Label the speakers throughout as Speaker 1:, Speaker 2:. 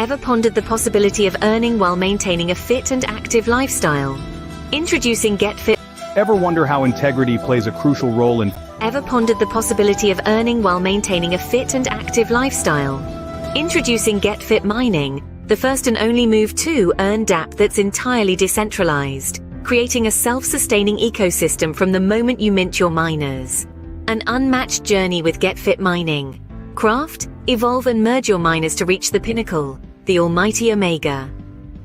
Speaker 1: Ever pondered the possibility of earning while maintaining a fit and active lifestyle? Introducing GetFit.
Speaker 2: Ever wonder how integrity plays a crucial role in...
Speaker 1: Ever pondered the possibility of earning while maintaining a fit and active lifestyle? Introducing GetFit Mining, the first and only move to earn DApp that's entirely decentralized, creating a self-sustaining ecosystem from the moment you mint your miners. An unmatched journey with GetFit Mining. Craft, evolve and merge your miners to reach the pinnacle, the almighty Omega.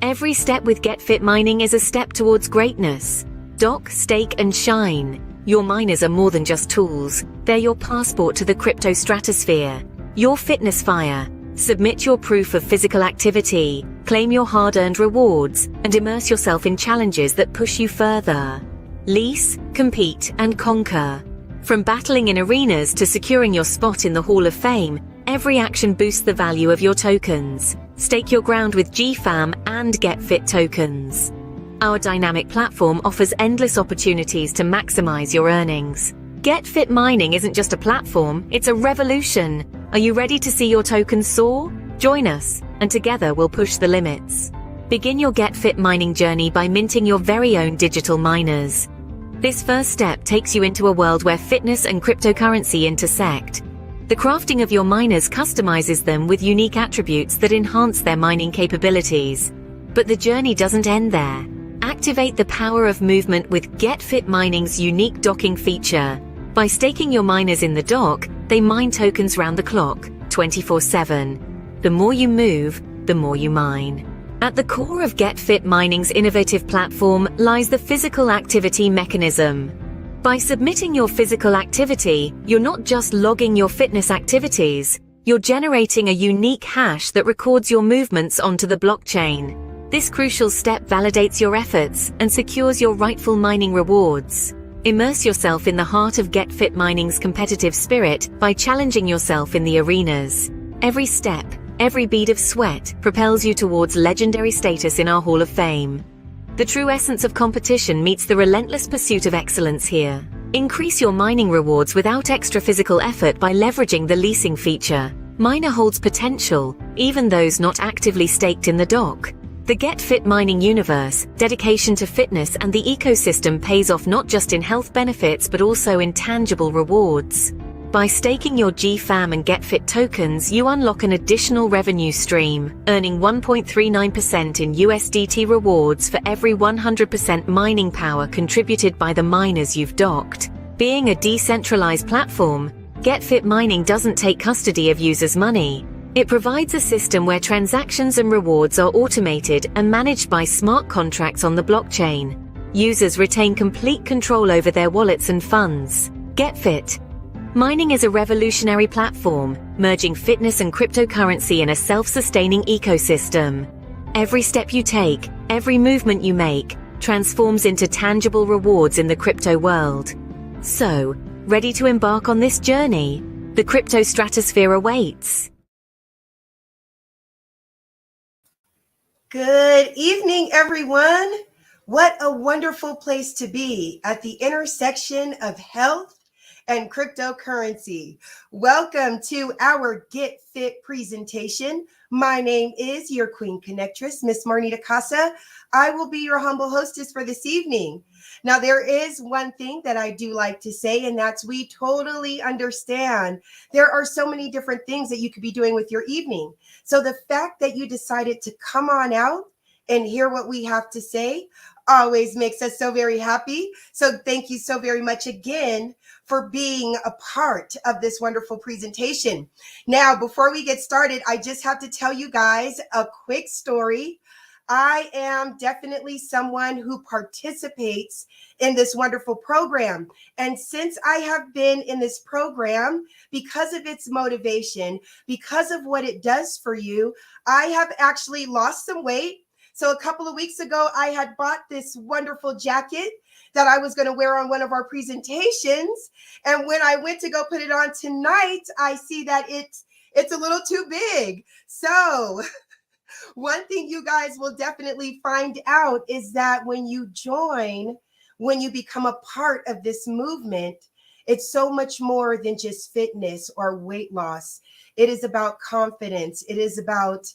Speaker 1: Every step with GetFit Mining is a step towards greatness. Dock, stake and shine. Your miners are more than just tools, they're your passport to the crypto stratosphere. Your fitness fire. Submit your proof of physical activity, claim your hard-earned rewards, and immerse yourself in challenges that push you further. Lease, compete, and conquer. From battling in arenas to securing your spot in the Hall of Fame, every action boosts the value of your tokens. Stake your ground with GFAM and GetFit tokens. Our dynamic platform offers endless opportunities to maximize your earnings. GetFit Mining isn't just a platform, it's a revolution. Are you ready to see your tokens soar? Join us, and together we'll push the limits. Begin your GetFit Mining journey by minting your very own digital miners. This first step takes you into a world where fitness and cryptocurrency intersect. The crafting of your miners customizes them with unique attributes that enhance their mining capabilities. But the journey doesn't end there. Activate the power of movement with GetFit Mining's unique docking feature. By staking your miners in the dock, they mine tokens round the clock, 24/7. The more you move, the more you mine. At the core of GetFit Mining's innovative platform lies the physical activity mechanism. By submitting your physical activity, you're not just logging your fitness activities, you're generating a unique hash that records your movements onto the blockchain. This crucial step validates your efforts and secures your rightful mining rewards. Immerse yourself in the heart of GetFit Mining's competitive spirit by challenging yourself in the arenas. Every step, every bead of sweat propels you towards legendary status in our Hall of Fame. The true essence of competition meets the relentless pursuit of excellence here. Increase your mining rewards without extra physical effort by leveraging the leasing feature. Miner holds potential, even those not actively staked in the dock. The GetFit Mining universe, dedication to fitness and the ecosystem pays off not just in health benefits but also in tangible rewards. By staking your GFAM and GetFit tokens, you unlock an additional revenue stream, earning 1.39% in USDT rewards for every 100% mining power contributed by the miners you've docked. Being a decentralized platform, GetFit Mining doesn't take custody of users' money. It provides a system where transactions and rewards are automated and managed by smart contracts on the blockchain. Users retain complete control over their wallets and funds. GetFit Mining is a revolutionary platform, merging fitness and cryptocurrency in a self-sustaining ecosystem. Every step you take, every movement you make, transforms into tangible rewards in the crypto world. So, ready to embark on this journey? The crypto stratosphere awaits.
Speaker 3: Good evening, everyone. What a wonderful place to be at the intersection of health and cryptocurrency. Welcome to our Get Fit presentation. My name is your Queen Connectress, Miss Marnita Casa. I will be your humble hostess for this evening. Now, there is one thing that I do like to say, and that's we totally understand. There are so many different things that you could be doing with your evening. So the fact that you decided to come on out and hear what we have to say always makes us so very happy. So thank you so very much again for being a part of this wonderful presentation. Now, before we get started, I just have to tell you guys a quick story. I am definitely someone who participates in this wonderful program. And since I have been in this program, because of its motivation, because of what it does for you, I have actually lost some weight. So a couple of weeks ago, I had bought this wonderful jacket that I was going to wear on one of our presentations. And when I went to go put it on tonight, I see that it's a little too big. So one thing you guys will definitely find out is that when you join, when you become a part of this movement, it's so much more than just fitness or weight loss. It is about confidence. It is about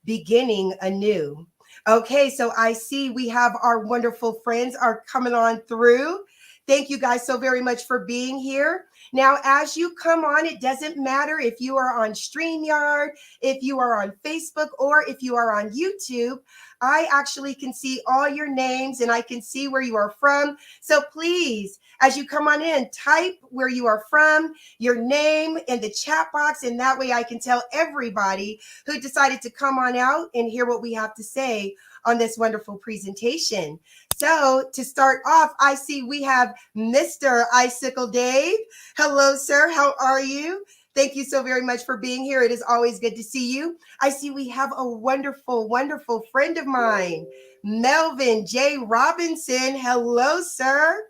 Speaker 3: beginning anew. Okay, so I see we have our wonderful friends are coming on through. Thank you guys so very much for being here. Now, as you come on, it doesn't matter if you are on StreamYard, if you are on Facebook, or if you are on YouTube. I actually can see all your names and I can see where you are from. So please, as you come on in, type where you are from, your name in the chat box, and that way I can tell everybody who decided to come on out and hear what we have to say on this wonderful presentation. So to start off, I see we have Mr. Icicle Dave. Hello, sir. How are you? Thank you so very much for being here. It is always good to see you. I see we have a wonderful, wonderful friend of mine, Melvin J. Robinson. Hello, sir.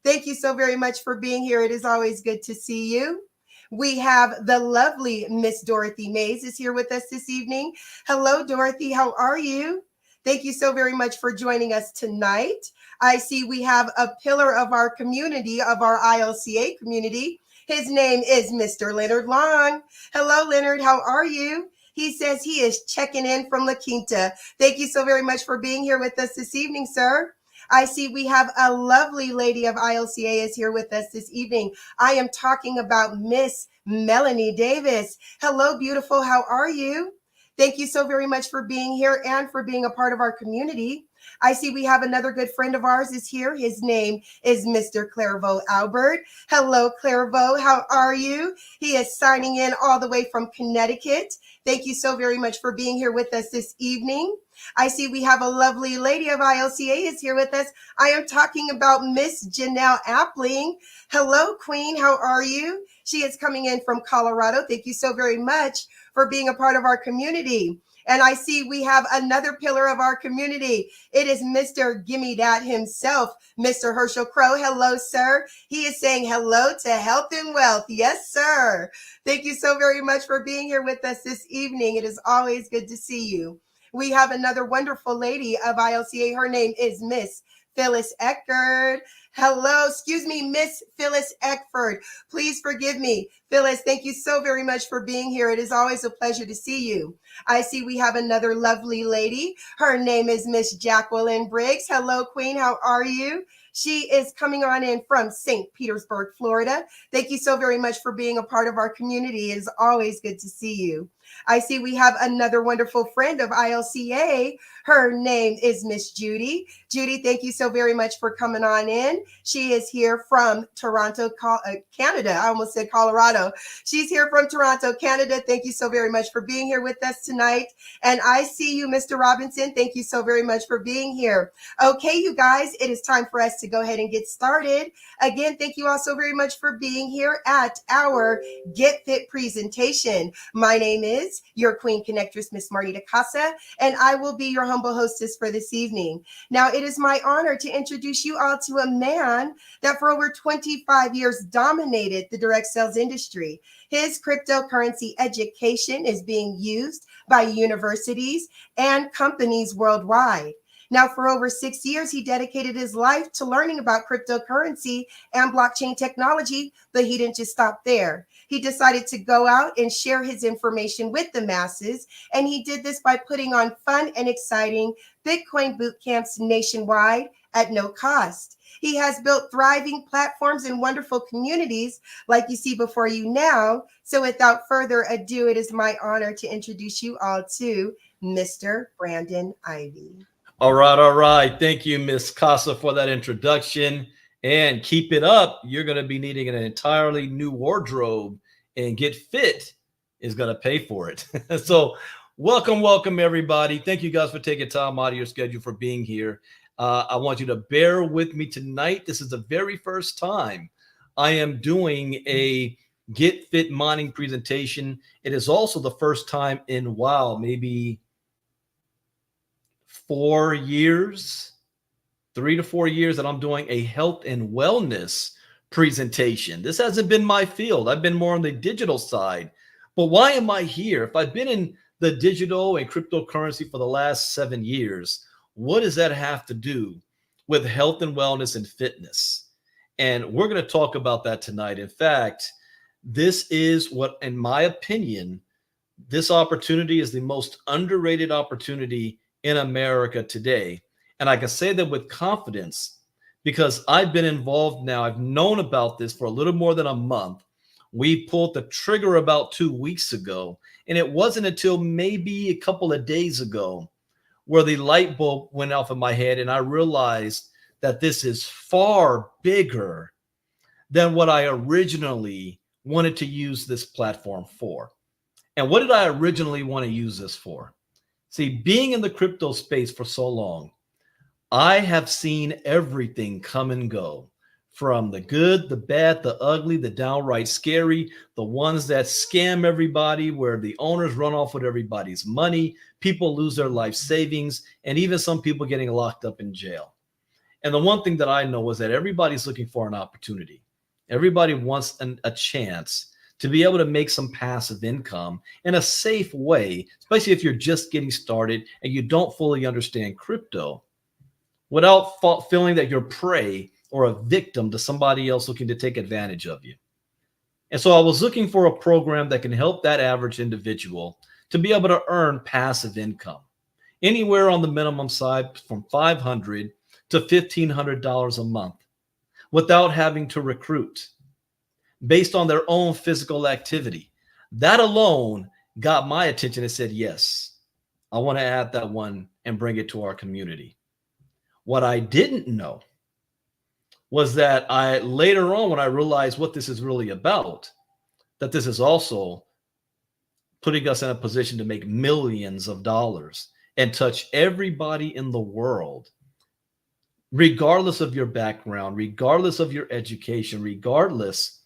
Speaker 3: Thank you so very much for being here. It is always good to see you. We have the lovely Miss Dorothy Mays is here with us this evening. Hello, Dorothy. How are you? Thank you so very much for joining us tonight. I see we have a pillar of our community, of our ILCA community. His name is Mr. Leonard Long. Hello, Leonard. How are you? He says he is checking in from La Quinta. Thank you so very much for being here with us this evening, sir. I see we have a lovely lady of ILCA is here with us this evening. I am talking about Miss Melanie Davis. Hello, beautiful. How are you? Thank you so very much for being here and for being a part of our community. I see we have another good friend of ours is here. His name is Mr. Clairvaux Albert. Hello, Clairvaux. How are you? He is signing in all the way from Connecticut. Thank you so very much for being here with us this evening. I see we have a lovely lady of ILCA is here with us. I am talking about Miss Janelle Appling. Hello, Queen. How are you? She is coming in from Colorado. Thank you so very much for being a part of our community. And I see we have another pillar of our community. It is Mr. Gimme That himself, Mr. Herschel Crow. Hello, sir. He is saying hello to health and wealth. Yes, sir. Thank you so very much for being here with us this evening. It is always good to see you. We have another wonderful lady of ILCA. Her name is Miss Phyllis Eckert. Hello, excuse me, Miss Phyllis Eckford. Please forgive me. Phyllis, thank you so very much for being here. It is always a pleasure to see you. I see we have another lovely lady. Her name is Miss Jacqueline Briggs. Hello, Queen. How are you? She is coming on in from St. Petersburg, Florida. Thank you so very much for being a part of our community. It is always good to see you. I see we have another wonderful friend of ILCA. Her name is Miss Judy. Judy, thank you so very much for coming on in. She is here from Toronto, Canada. I almost said Colorado. She's here from Toronto, Canada. Thank you so very much for being here with us tonight. And I see you, Mr. Robinson. Thank you so very much for being here. Okay, you guys, it is time for us to go ahead and get started. Again, thank you all so very much for being here at our Get Fit presentation. My name is your Queen Connectress, Miss Marita Casa, and I will be your humble hostess for this evening. Now, it is my honor to introduce you all to a man that for over 25 years dominated the direct sales industry. His cryptocurrency education is being used by universities and companies worldwide. Now, for over 6 years, he dedicated his life to learning about cryptocurrency and blockchain technology, but he didn't just stop there. He decided to go out and share his information with the masses, and he did this by putting on fun and exciting Bitcoin boot camps nationwide at no cost. He has built thriving platforms and wonderful communities like you see before you now. So without further ado, it is my honor to introduce you all to Mr. Brandon Ivy.
Speaker 4: All right. Thank you, Miss Casa, for that introduction. And keep it up. You're going to be needing an entirely new wardrobe, and Get Fit is going to pay for it. So welcome, everybody. Thank you guys for taking time out of your schedule for being here. I want you to bear with me tonight. This is the very first time I am doing a Get Fit Mining presentation. It is also the first time in, maybe 4 years, 3 to 4 years that I'm doing a health and wellness presentation. This hasn't been my field. I've been more on the digital side. But why am I here? If I've been in the digital and cryptocurrency for the last 7 years, what does that have to do with health and wellness and fitness? And we're going to talk about that tonight. In fact, this is what, in my opinion, This opportunity is the most underrated opportunity in America today. And I can say that with confidence because I've been involved now. I've known about this for a little more than a month. We pulled the trigger about 2 weeks ago. And it wasn't until maybe a couple of days ago where the light bulb went off in my head and I realized that this is far bigger than what I originally wanted to use this platform for. And what did I originally want to use this for? See, being in the crypto space for so long, I have seen everything come and go, from the good, the bad, the ugly, the downright scary, the ones that scam everybody, where the owners run off with everybody's money, people lose their life savings, and even some people getting locked up in jail. And the one thing that I know is that everybody's looking for an opportunity. Everybody wants a chance to be able to make some passive income in a safe way, especially if you're just getting started and you don't fully understand crypto, without feeling that you're prey or a victim to somebody else looking to take advantage of you. And so I was looking for a program that can help that average individual to be able to earn passive income, anywhere on the minimum side from $500 to $1,500 a month, without having to recruit, based on their own physical activity. That alone got my attention and said, yes, I want to add that one and bring it to our community. What I didn't know was that later on, when I realized what this is really about, that this is also putting us in a position to make millions of dollars and touch everybody in the world, regardless of your background, regardless of your education, regardless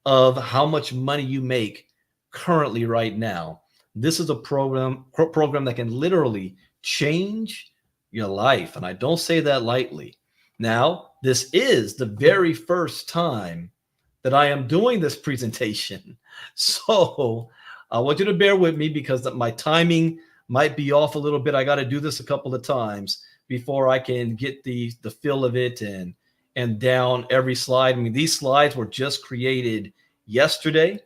Speaker 4: of how much money you make currently right now. This is a program that can literally change your life. And I don't say that lightly. Now, this is the very first time that I am doing this presentation. So I want you to bear with me because my timing might be off a little bit. I got to do this a couple of times before I can get the feel of it and down every slide. I mean, these slides were just created yesterday,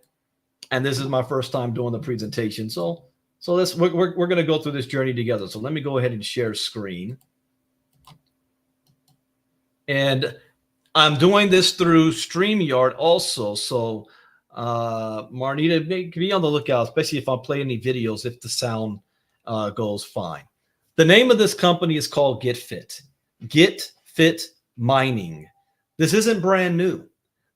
Speaker 4: and this is my first time doing the presentation. So we're going to go through this journey together. So let me go ahead and share screen. And I'm doing this through StreamYard also. So Marnita, be on the lookout, especially if I play any videos, if the sound goes fine. The name of this company is called GetFit. GetFit Mining. This isn't brand new.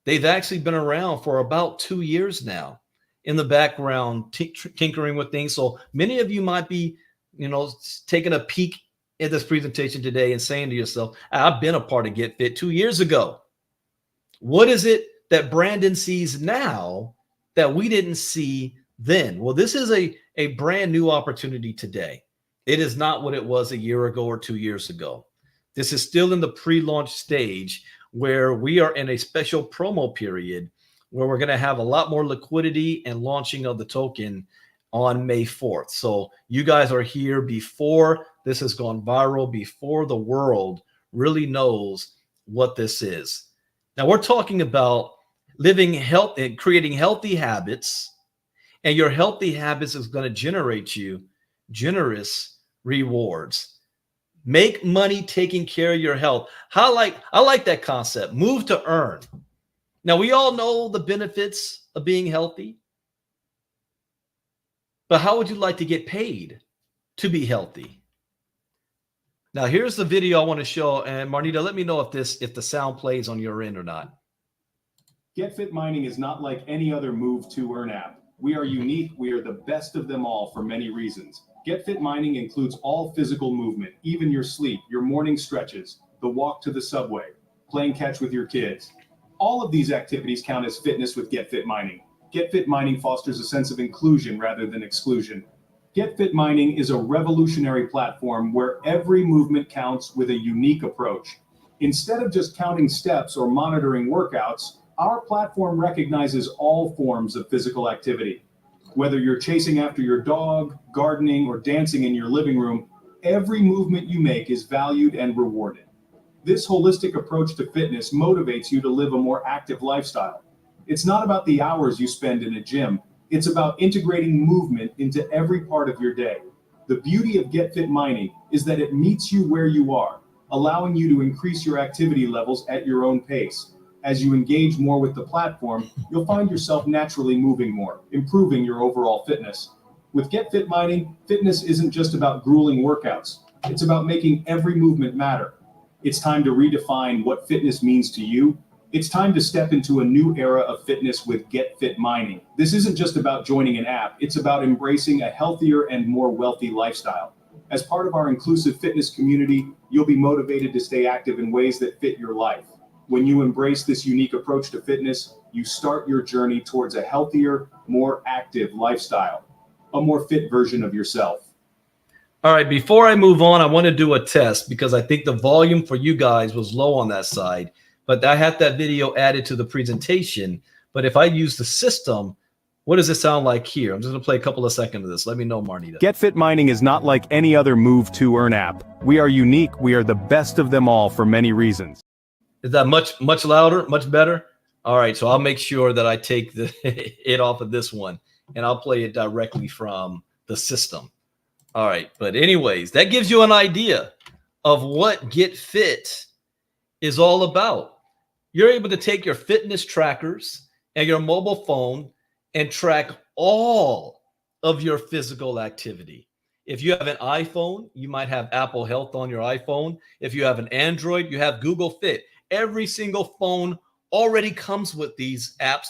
Speaker 4: They've actually been around for about 2 years now in the background, tinkering with things. So many of you might be, taking a peek at this presentation today and saying to yourself, I've been a part of GetFit 2 years ago. What is it that Brandon sees now that we didn't see then? Well, this is a brand new opportunity today. It is not what it was a year ago or 2 years ago. This is still in the pre-launch stage, where we are in a special promo period where we're going to have a lot more liquidity and launching of the token on May 4th. So you guys are here before this has gone viral, before the world really knows what this is. Now we're talking about living health and creating healthy habits, and your healthy habits is going to generate you generous rewards. Make money taking care of your health. I like that concept. Move to earn. Now, we all know the benefits of being healthy, but how would you like to get paid to be healthy? Now, here's the video I want to show. And Marnita, let me know if the sound plays on your end or not.
Speaker 5: GetFit Mining is not like any other move to earn app. We are unique. We are the best of them all for many reasons. GetFit Mining includes all physical movement, even your sleep, your morning stretches, the walk to the subway, playing catch with your kids. All of these activities count as fitness with GetFit Mining. GetFit Mining fosters a sense of inclusion rather than exclusion. GetFit Mining is a revolutionary platform where every movement counts with a unique approach. Instead of just counting steps or monitoring workouts, our platform recognizes all forms of physical activity. Whether you're chasing after your dog, gardening, or dancing in your living room, every movement you make is valued and rewarded. This holistic approach to fitness motivates you to live a more active lifestyle. It's not about the hours you spend in a gym. It's about integrating movement into every part of your day. The beauty of GetFit Mining is that it meets you where you are, allowing you to increase your activity levels at your own pace. As you engage more with the platform, you'll find yourself naturally moving more, improving your overall fitness. With GetFit Mining, fitness isn't just about grueling workouts. It's about making every movement matter. It's time to redefine what fitness means to you. It's time to step into a new era of fitness with GetFit Mining. This isn't just about joining an app, it's about embracing a healthier and more wealthy lifestyle. As part of our inclusive fitness community, you'll be motivated to stay active in ways that fit your life. When you embrace this unique approach to fitness, you start your journey towards a healthier, more active lifestyle, a more fit version of yourself.
Speaker 4: All right, before I move on, I want to do a test because I think the volume for you guys was low on that side. But I had that video added to the presentation. But if I use the system, what does it sound like here? I'm just going to play a couple of seconds of this. Let me know, Marnita.
Speaker 2: GetFit Mining is not like any other move to earn app. We are unique. We are the best of them all for many reasons.
Speaker 4: Is that much louder, much better? All right, so I'll make sure that I take it off of this one, and I'll play it directly from the system. All right, but anyways, that gives you an idea of what GetFit is all about. You're able to take your fitness trackers and your mobile phone and track all of your physical activity. If you have an iPhone, you might have Apple Health on your iPhone. If you have an Android, you have Google Fit. Every single phone already comes with these apps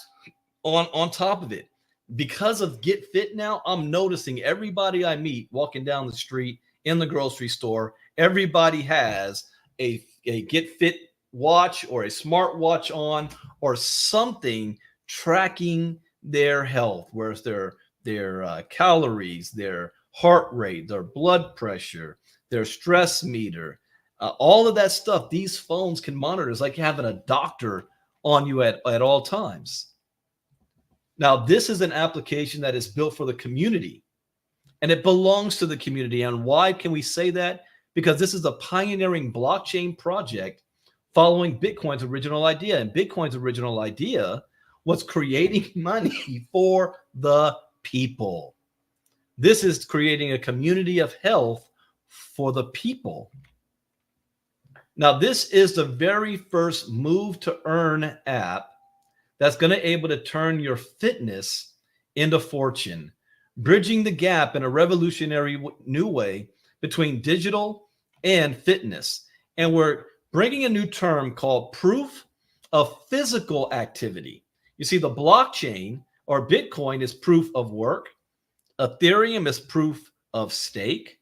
Speaker 4: on top of it. Because of GetFit now, I'm noticing everybody I meet walking down the street, in the grocery store, everybody has a GetFit watch or a smart watch on or something tracking their health, whereas their calories, their heart rate, their blood pressure, their stress meter, all of that stuff, these phones can monitor. It's like having a doctor on you at all times. Now, this is an application that is built for the community, and it belongs to the community. And why can we say that? Because this is a pioneering blockchain project following Bitcoin's original idea. And Bitcoin's original idea was creating money for the people. This is creating a community of health for the people. Now, this is the very first move to earn app that's going to able to turn your fitness into fortune, bridging the gap in a revolutionary new way between digital and fitness. And we're bringing a new term called proof of physical activity. You see, the blockchain or Bitcoin is proof of work. Ethereum is proof of stake.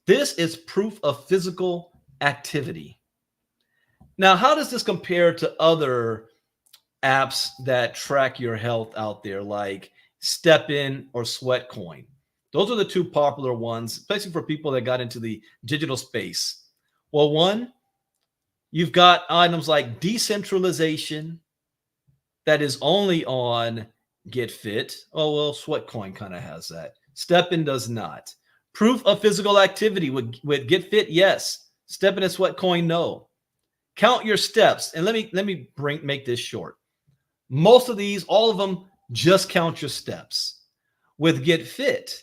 Speaker 4: This is proof of physical activity. Now, how does this compare to other apps that track your health out there, like StepIn or Sweatcoin? Those are the two popular ones, especially for people that got into the digital space. Well, one, you've got items like decentralization that is only on GetFit. Oh, well, Sweatcoin kind of has that. StepIn does not. Proof of physical activity with GetFit, yes. StepIn and Sweatcoin, no. Count your steps. And let me make this short. Most of these, all of them, just count your steps. With GetFit,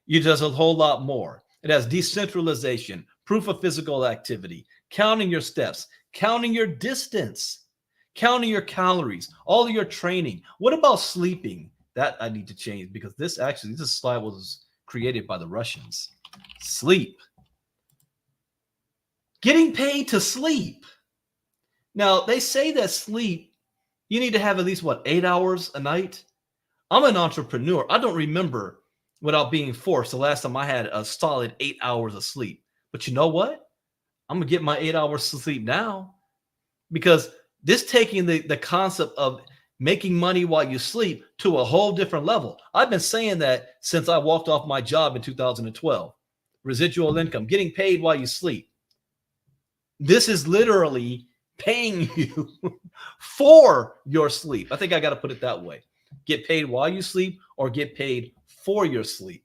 Speaker 4: you does a whole lot more. It has decentralization, proof of physical activity, counting your steps, counting your distance, counting your calories, all of your training. What about sleeping? That I need to change because this slide was created by the Russians. Sleep. Getting paid to sleep. Now, they say that sleep, you need to have at least, 8 hours a night? I'm an entrepreneur. I don't remember, without being forced, the last time I had a solid 8 hours of sleep. But you know what? I'm going to get my 8 hours of sleep now, because this taking the concept of making money while you sleep to a whole different level. I've been saying that since I walked off my job in 2012. Residual income, getting paid while you sleep. This is literally paying you for your sleep. I think I got to put it that way. Get paid while you sleep or get paid for your sleep.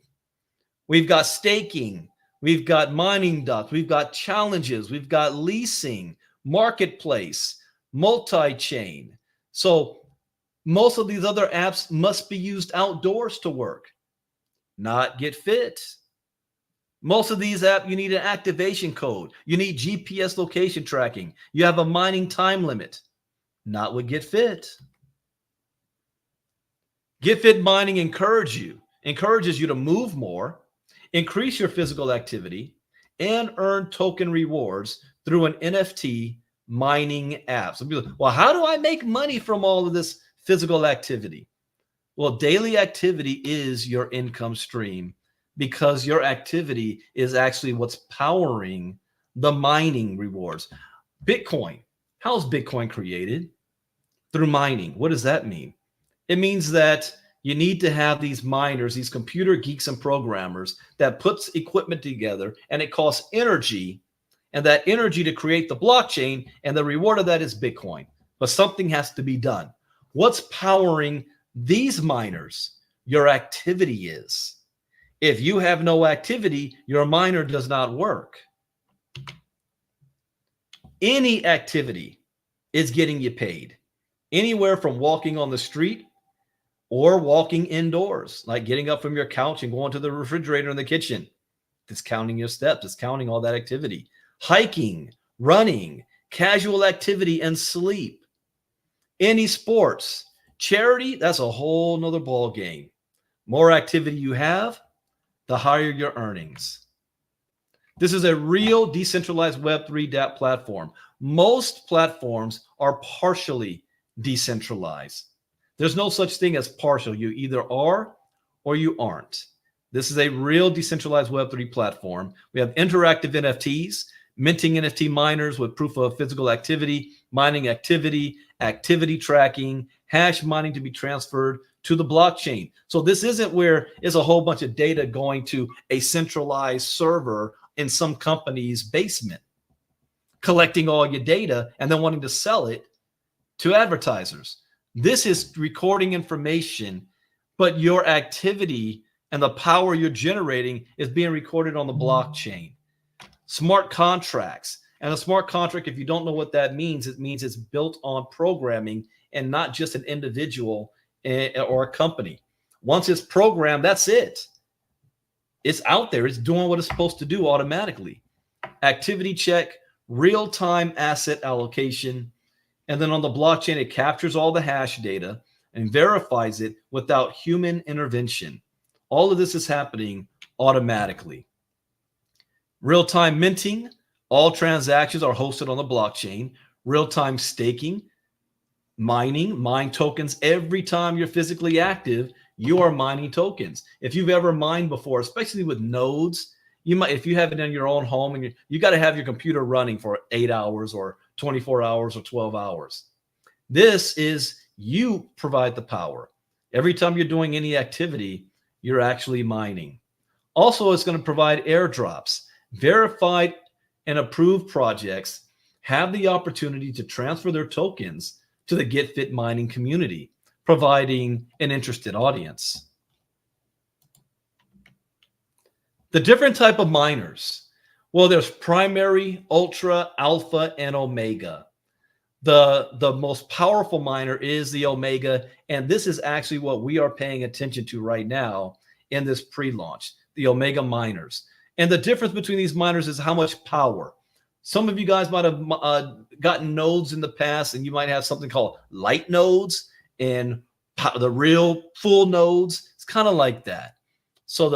Speaker 4: We've got staking. We've got mining dots. We've got challenges. We've got leasing, marketplace, multi-chain. So Most of these other apps must be used outdoors to work, not GetFit. Most of these apps, you need an activation code. You need GPS location tracking. You have a mining time limit, not with GetFit. GetFit Mining encourages you to move more, increase your physical activity, and earn token rewards through an NFT mining app. So people, well, how do I make money from all of this physical activity? Well, daily activity is your income stream because your activity is actually what's powering the mining rewards. Bitcoin. How's Bitcoin created? Through mining. What does that mean? It means that you need to have these miners, these computer geeks and programmers that puts equipment together, and it costs energy, and that energy to create the blockchain, and the reward of that is Bitcoin. But something has to be done. What's powering these miners? Your activity is. If you have no activity, your miner does not work. Any activity is getting you paid. Anywhere from walking on the street or walking indoors, like getting up from your couch and going to the refrigerator in the kitchen. It's counting your steps. It's counting all that activity. Hiking, running, casual activity, and sleep. Any sports, charity, that's a whole nother ball game. More activity you have, the higher your earnings. This is a real decentralized Web3 dApp platform. Most platforms are partially decentralized. There's no such thing as partial. You either are or you aren't. This is a real decentralized Web3 platform. We have interactive NFTs, minting NFT miners with proof of physical activity, mining activity, activity tracking, hash mining to be transferred to the blockchain. So this isn't where it's a whole bunch of data going to a centralized server in some company's basement, collecting all your data and then wanting to sell it to advertisers. This is recording information, but your activity and the power you're generating is being recorded on the blockchain. Smart contracts. And a smart contract, if you don't know what that means, it means it's built on programming and not just an individual or a company. Once it's programmed, that's it. It's out there. It's doing what it's supposed to do automatically. Activity check, real-time asset allocation. And then on the blockchain, it captures all the hash data and verifies it without human intervention. All of this is happening automatically. Real-time minting, all transactions are hosted on the blockchain. Real-time staking, mine tokens. Every time you're physically active, you are mining tokens. If you've ever mined before, especially with nodes, you might, if you have it in your own home, and you got to have your computer running for 8 hours or 24 hours or 12 hours. This is, you provide the power. Every time you're doing any activity, you're actually mining. Also, it's going to provide airdrops. Verified and approved projects have the opportunity to transfer their tokens to the GetFit Mining community, providing an interested audience. The different type of miners. Well, there's primary, ultra, alpha, and omega. The most powerful miner is the omega, and this is actually what we are paying attention to right now in this pre-launch, the omega miners. And the difference between these miners is how much power. Some of you guys might have gotten nodes in the past, and you might have something called light nodes and the real full nodes. It's kind of like that. So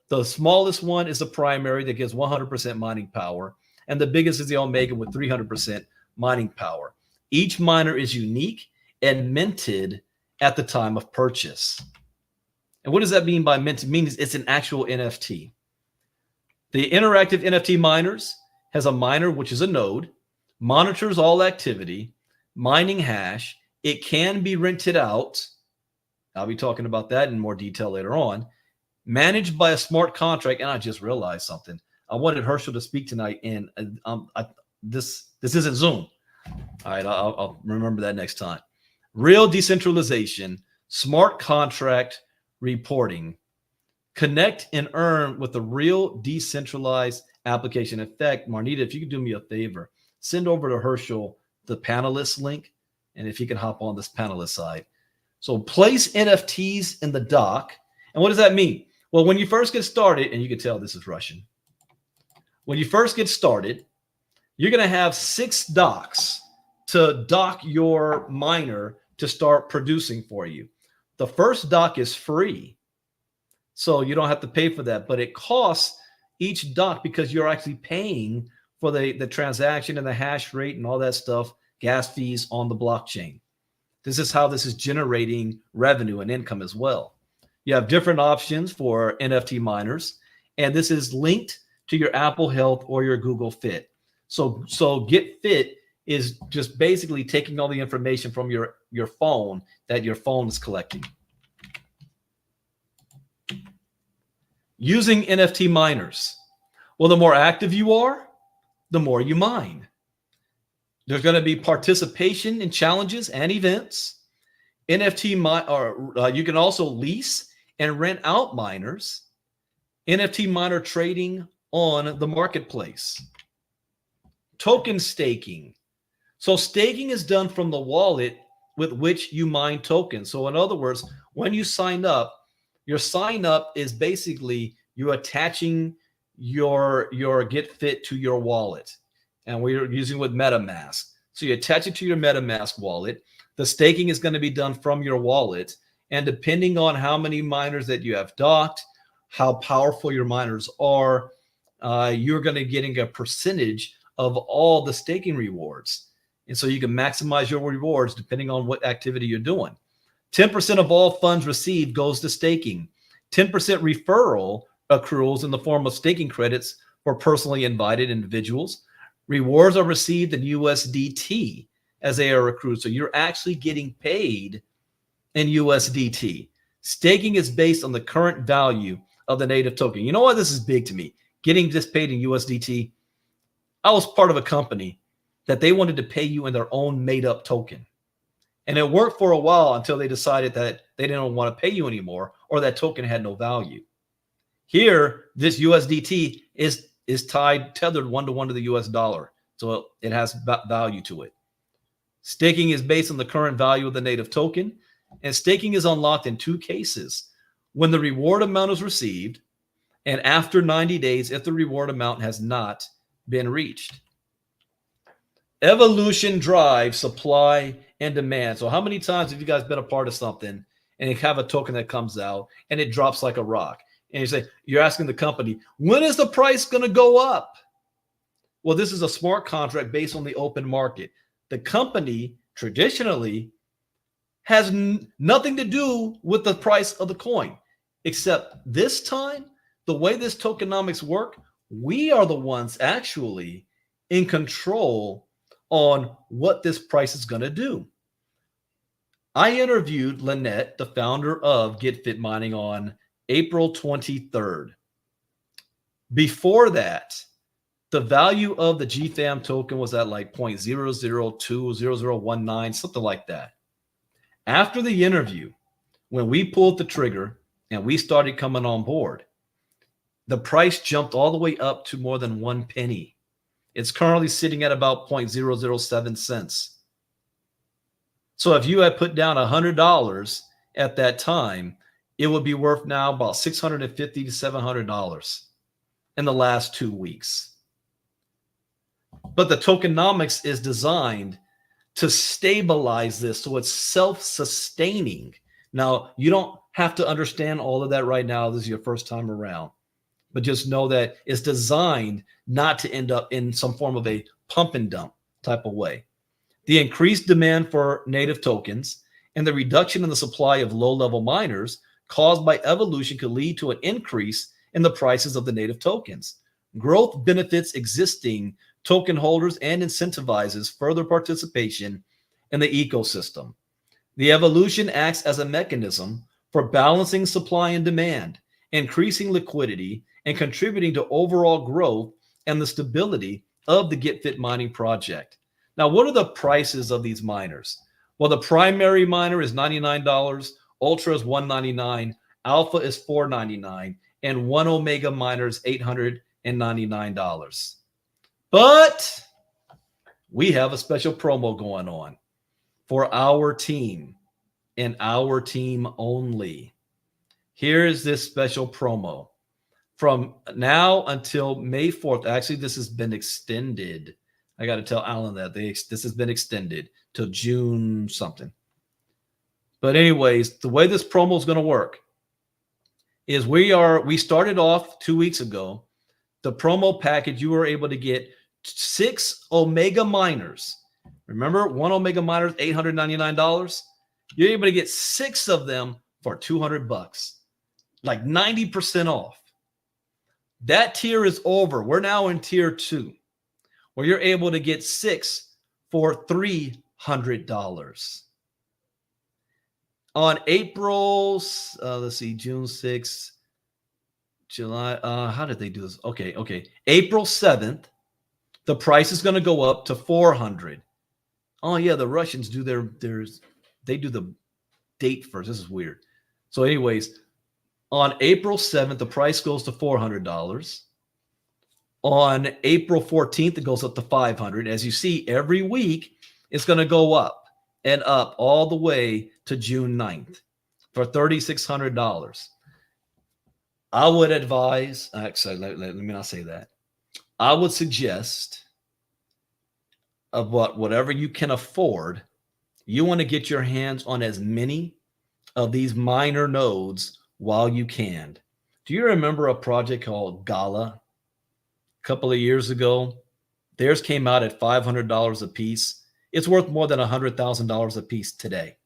Speaker 4: the smallest one is the primary that gives 100% mining power, and the biggest is the omega with 300% mining power. Each miner is unique and minted at the time of purchase. And what does that mean by mint? It means it's an actual NFT. The interactive NFT miners has a miner, which is a node, monitors all activity, mining hash. It can be rented out. I'll be talking about that in more detail later on. Managed by a smart contract. And I just realized something. I wanted Herschel to speak tonight, and this isn't Zoom. All right, I'll remember that next time. Real decentralization, smart contract reporting. Connect and earn with the real decentralized application. In fact, Marnita, if you could do me a favor, send over to Herschel the panelist link, and if he can hop on this panelist side. So place NFTs in the dock. And what does that mean? Well, when you first get started, and you can tell this is Russian. When you first get started, you're going to have 6 docks to dock your miner to start producing for you. The first dock is free, so you don't have to pay for that, but it costs each dock because you're actually paying for the transaction and the hash rate and all that stuff, gas fees on the blockchain. This is how this is generating revenue and income as well. You have different options for NFT miners, and this is linked to your Apple Health or your Google Fit. So GetFit is just basically taking all the information from your phone that your phone is collecting. Using NFT miners. Well, the more active you are, the more you mine. There's going to be participation in challenges and events. You can also lease and rent out miners. NFT miner trading on the marketplace. Token staking. So staking is done from the wallet with which you mine tokens. So in other words, when you sign up, your sign up is basically you attaching your GetFit to your wallet. And we're using with MetaMask. So you attach it to your MetaMask wallet. The staking is going to be done from your wallet. And depending on how many miners that you have docked, how powerful your miners are, you're going to be getting a percentage of all the staking rewards. And so you can maximize your rewards depending on what activity you're doing. 10% of all funds received goes to staking. 10% referral accruals in the form of staking credits for personally invited individuals. Rewards are received in USDT as they are accrued. So you're actually getting paid in USDT. Staking is based on the current value of the native token. You know why this is big to me? Getting this paid in USDT. I was part of a company that they wanted to pay you in their own made-up token. And it worked for a while until they decided that they didn't want to pay you anymore or that token had no value. Here, this USDT is tethered 1-to-1 to the US dollar. So it has value to it. Staking is based on the current value of the native token. And staking is unlocked in 2 cases. When the reward amount is received and after 90 days if the reward amount has not been reached. Evolution drives supply and demand. So how many times have you guys been a part of something and you have a token that comes out and it drops like a rock? And you say, you're asking the company, when is the price going to go up? Well, this is a smart contract based on the open market. The company traditionally has nothing to do with the price of the coin, except this time, the way this tokenomics work, we are the ones actually in control on what this price is going to do. I interviewed Lynette, the founder of GetFit Mining, on April 23rd. Before that, the value of the GFAM token was at like 0.0020019, something like that. After the interview, when we pulled the trigger and we started coming on board, the price jumped all the way up to more than 1 penny. It's currently sitting at about 0.007 cents. So if you had put down $100 at that time, it would be worth now about $650 to $700 in the last 2 weeks. But the tokenomics is designed to stabilize this so it's self-sustaining. Now, you don't have to understand all of that right now. This is your first time around. But just know that it's designed not to end up in some form of a pump and dump type of way. The increased demand for native tokens and the reduction in the supply of low-level miners caused by evolution could lead to an increase in the prices of the native tokens. Growth benefits existing token holders and incentivizes further participation in the ecosystem. The evolution acts as a mechanism for balancing supply and demand, increasing liquidity, and contributing to overall growth and the stability of the GetFit Mining project. Now, what are the prices of these miners? Well, the primary miner is $99, Ultra is $199, Alpha is $499, and one Omega miner is $899. But we have a special promo going on for our team. and our team only. Here is this special promo. From now until May 4th, actually, this has been extended. I got to tell Alan that this has been extended till June something. But anyways, the way this promo is going to work is we started off 2 weeks ago. The promo package, you were able to get 6 Omega miners. Remember, one Omega miner is $899. You're able to get 6 of them for $200, like 90% off. That tier is over. We're now in tier 2, where you're able to get 6 for $300. On April, let's see, June 6th, July, how did they do this? Okay. April 7th, the price is going to go up to $400. Oh yeah, the Russians do they do the date first. This is weird. So anyways, on April 7th, the price goes to $400. On April 14th, it goes up to $500. As you see, every week it's going to go up and up all the way to June 9th for $3,600. I would advise, actually, let me not say that. I would suggest of whatever you can afford, you want to get your hands on as many of these minor nodes while you can. Do you remember a project called Gala a couple of years ago? Theirs came out at $500 a piece. It's worth more than $100,000 a piece today.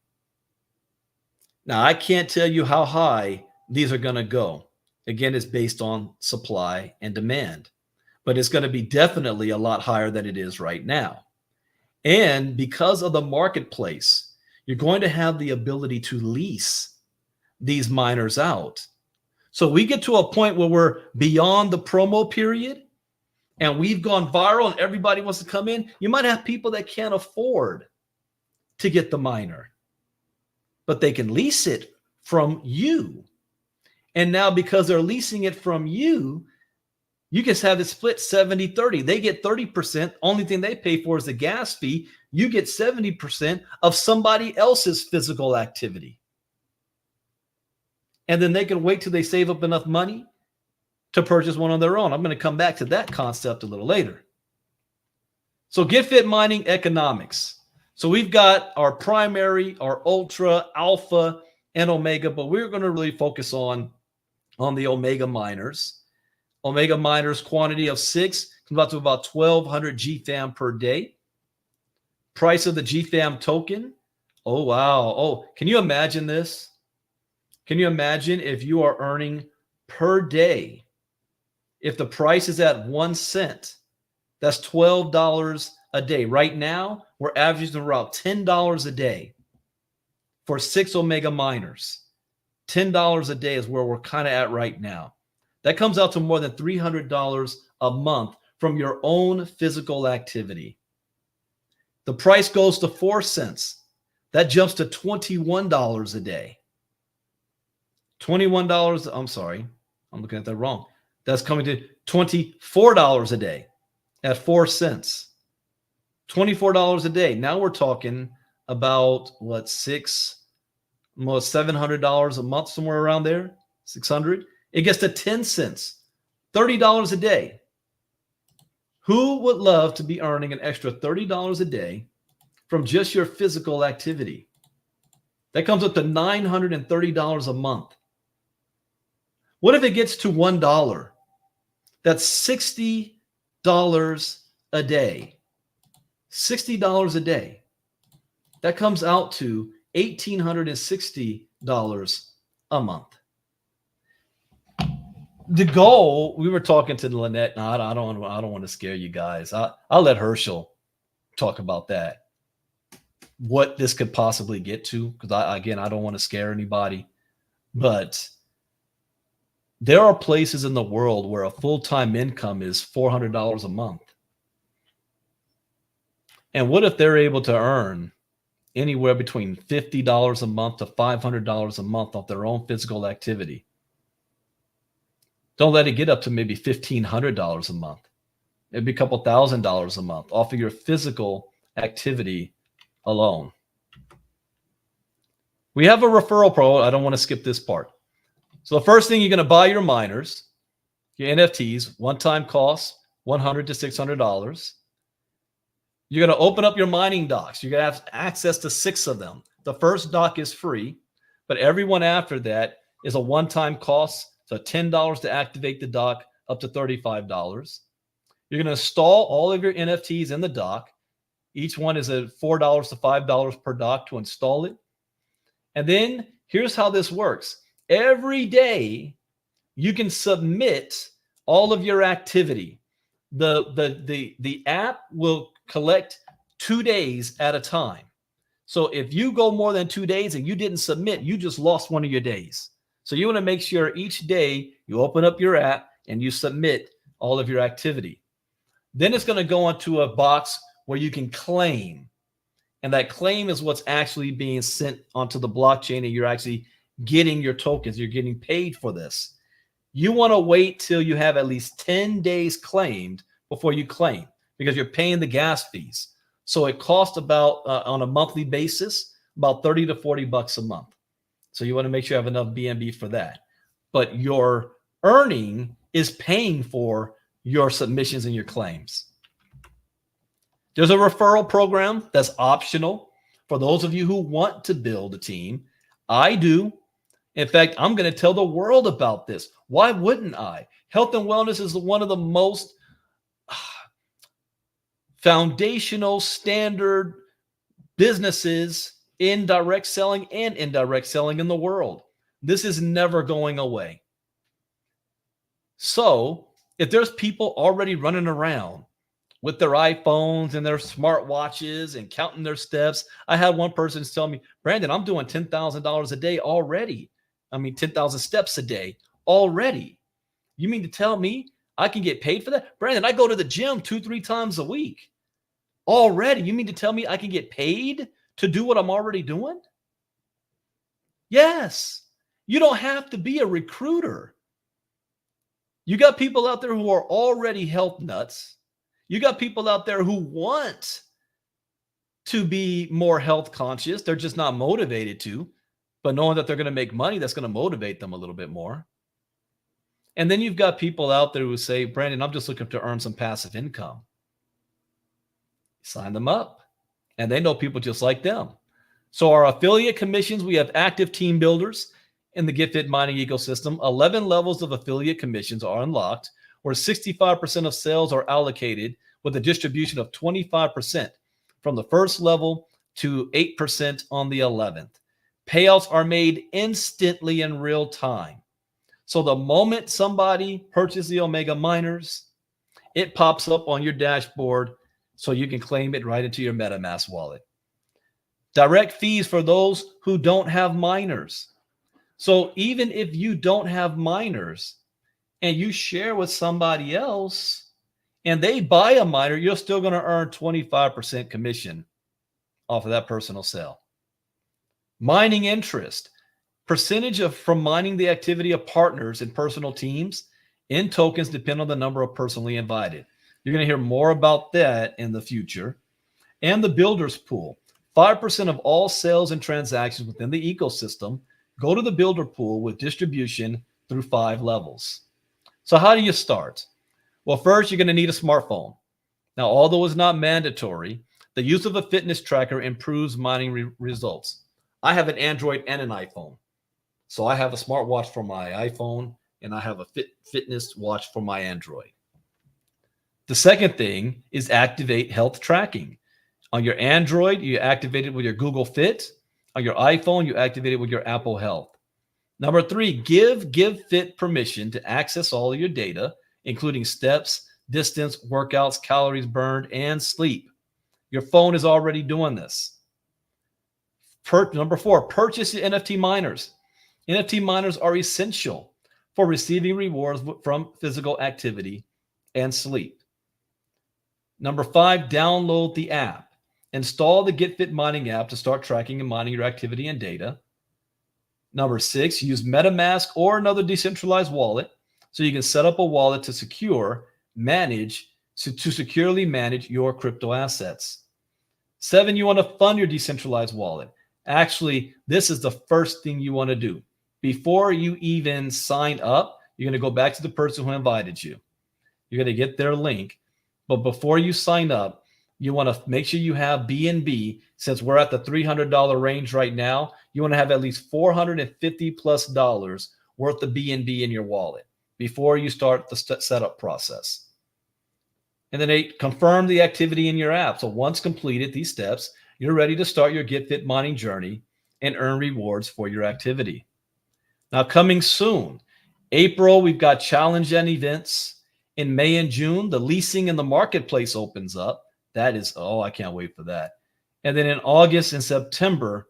Speaker 4: Now, I can't tell you how high these are going to go. Again, it's based on supply and demand, but it's going to be definitely a lot higher than it is right now. And because of the marketplace, you're going to have the ability to lease these miners out. So we get to a point where we're beyond the promo period and we've gone viral and everybody wants to come in. You might have people that can't afford to get the miner, but they can lease it from you. And now because they're leasing it from you, you just have it split 70-30. They get 30%. Only thing they pay for is the gas fee. You get 70% of somebody else's physical activity. And then they can wait till they save up enough money to purchase one on their own. I'm going to come back to that concept a little later. So GetFit Mining economics. So we've got our primary, our ultra, alpha, and omega, but we're going to really focus on the omega miners. Omega miners quantity of 6 comes out to about 1,200 GFAM per day. Price of the GFAM token. Oh, wow. Oh, can you imagine this? Can you imagine if you are earning per day? If the price is at 1 cent, that's $12 a day. Right now, we're averaging around $10 a day for 6 Omega miners. $10 a day is where we're kind of at right now. That comes out to more than $300 a month from your own physical activity. The price goes to 4 cents. That jumps to $21 a day. $21, I'm sorry, I'm looking at that wrong. That's coming to $24 a day at 4 cents. $24 a day. Now we're talking about what, almost $700 a month, somewhere around there, 600. It gets to 10 cents, $30 a day. Who would love to be earning an extra $30 a day from just your physical activity? That comes up to $930 a month. What if it gets to $1? That's $60 a day. $60 a day. That comes out to $1,860 a month. The goal, we were talking to Lynette. No, I don't want to scare you guys. I'll let Herschel talk about that. What this could possibly get to, because I don't want to scare anybody. But there are places in the world where a full-time income is $400 a month. And what if they're able to earn anywhere between $50 a month to $500 a month off their own physical activity? Don't let it get up to maybe $1,500 a month. It'd be a couple $1,000s a month off of your physical activity alone. We have a referral program. I don't want to skip this part. So the first thing, you're going to buy your miners, your NFTs, one-time cost, $100 to $600. You're going to open up your mining docks. You're going to have access to 6 of them. The first dock is free, but everyone after that is a one-time cost. So $10 to activate the dock, up to $35. You're going to install all of your NFTs in the dock. Each one is at $4 to $5 per dock to install it. And then here's how this works. Every day you can submit all of your activity. The app will collect 2 days at a time. So if you go more than 2 days and you didn't submit, you just lost one of your days. So you want to make sure each day you open up your app and you submit all of your activity. Then it's going to go into a box where you can claim. And that claim is what's actually being sent onto the blockchain, and you're actually getting your tokens. You're getting paid for this. You want to wait till you have at least 10 days claimed before you claim, because you're paying the gas fees. So it costs about, on a monthly basis, about 30 to 40 bucks a month. So you want to make sure you have enough BNB for that. But your earning is paying for your submissions and your claims. There's a referral program that's optional for those of you who want to build a team. I do. In fact, I'm going to tell the world about this. Why wouldn't I? Health and wellness is one of the most foundational standard businesses in direct selling and indirect selling in the world. This is never going away. So if there's people already running around with their iPhones and their smartwatches and counting their steps. I had one person tell me, Brandon, I'm doing $10,000 a day already. 10,000 steps a day already. You mean to tell me I can get paid for that? Brandon, I go to the gym 2-3 times a week already. You mean to tell me I can get paid to do what I'm already doing? Yes. You don't have to be a recruiter. You got people out there who are already health nuts. You got people out there who want to be more health conscious. They're just not motivated to, but knowing that they're going to make money, that's going to motivate them a little bit more. And then you've got people out there who say, Brandon, I'm just looking to earn some passive income. Sign them up. And they know people just like them. So our affiliate commissions, we have active team builders in the GetFit Mining ecosystem. 11 levels of affiliate commissions are unlocked, where 65% of sales are allocated with a distribution of 25% from the first level to 8% on the 11th. Payouts are made instantly in real time. So the moment somebody purchases the Omega miners, it pops up on your dashboard so you can claim it right into your MetaMask wallet. Direct fees for those who don't have miners. So even if you don't have miners and you share with somebody else and they buy a miner, you're still going to earn 25% commission off of that personal sale. Mining interest. Percentage from mining the activity of partners and personal teams in tokens depend on the number of personally invited. You're going to hear more about that in the future. And the builders pool. 5% of all sales and transactions within the ecosystem go to the builder pool with distribution through 5 levels. So how do you start? Well, first, you're going to need a smartphone. Now, although it's not mandatory, the use of a fitness tracker improves mining results. I have an Android and an iPhone. So I have a smartwatch for my iPhone, and I have a fitness watch for my Android. The second thing is activate health tracking. On your Android, you activate it with your Google Fit. On your iPhone, you activate it with your Apple Health. Number 3, give GetFit permission to access all of your data, including steps, distance, workouts, calories burned, and sleep. Your phone is already doing this. Number 4, purchase your NFT miners. NFT miners are essential for receiving rewards from physical activity and sleep. Number 5, download the app. Install the GetFit Mining app to start tracking and mining your activity and data. Number 6, use MetaMask or another decentralized wallet so you can set up a wallet to securely manage your crypto assets. 7, you want to fund your decentralized wallet. Actually, this is the first thing you want to do. Before you even sign up, you're going to go back to the person who invited you. You're going to get their link. But before you sign up, you want to make sure you have BNB. Since we're at the $300 range right now, you want to have at least $450+ worth of BNB in your wallet before you start the setup process. And then they confirm the activity in your app. So once completed these steps, you're ready to start your GetFit mining journey and earn rewards for your activity. Now, coming soon, April, we've got challenge and events. In May and June, the leasing and the marketplace opens up. That is, I can't wait for that. And then in August and September,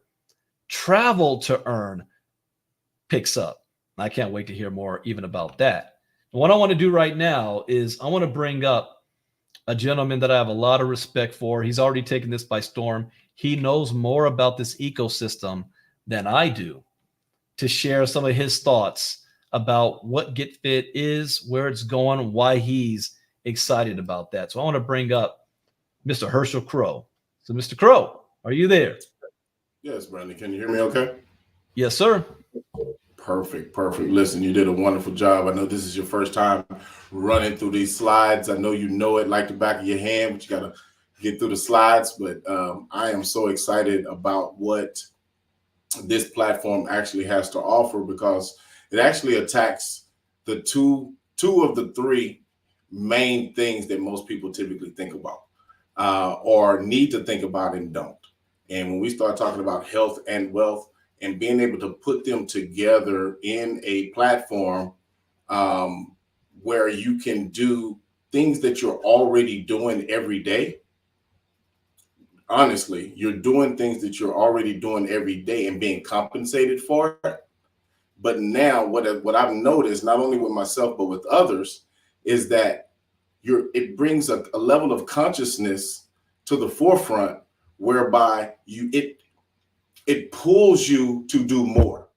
Speaker 4: travel to earn picks up. I can't wait to hear more even about that. What I want to do right now is I want to bring up a gentleman that I have a lot of respect for. He's already taken this by storm. He knows more about this ecosystem than I do, to share some of his thoughts about what GetFit is, where it's going, why he's excited about that. So I want to bring up Mr. Herschel Crow. So Mr. Crow, are you there?
Speaker 6: Yes, Brandon. Can you hear me okay?
Speaker 4: Yes, sir.
Speaker 6: Perfect. Listen, you did a wonderful job. I know this is your first time running through these slides. I know you know it like the back of your hand, but you got to get through the slides. But I am so excited about what this platform actually has to offer, because it actually attacks the two of the three main things that most people typically think about or need to think about and don't. And when we start talking about health and wealth, and being able to put them together in a platform where you can do things that you're already doing every day. Honestly, you're doing things that you're already doing every day and being compensated for it. But now what I've noticed, not only with myself, but with others, is that it brings a level of consciousness to the forefront whereby it pulls you to do more.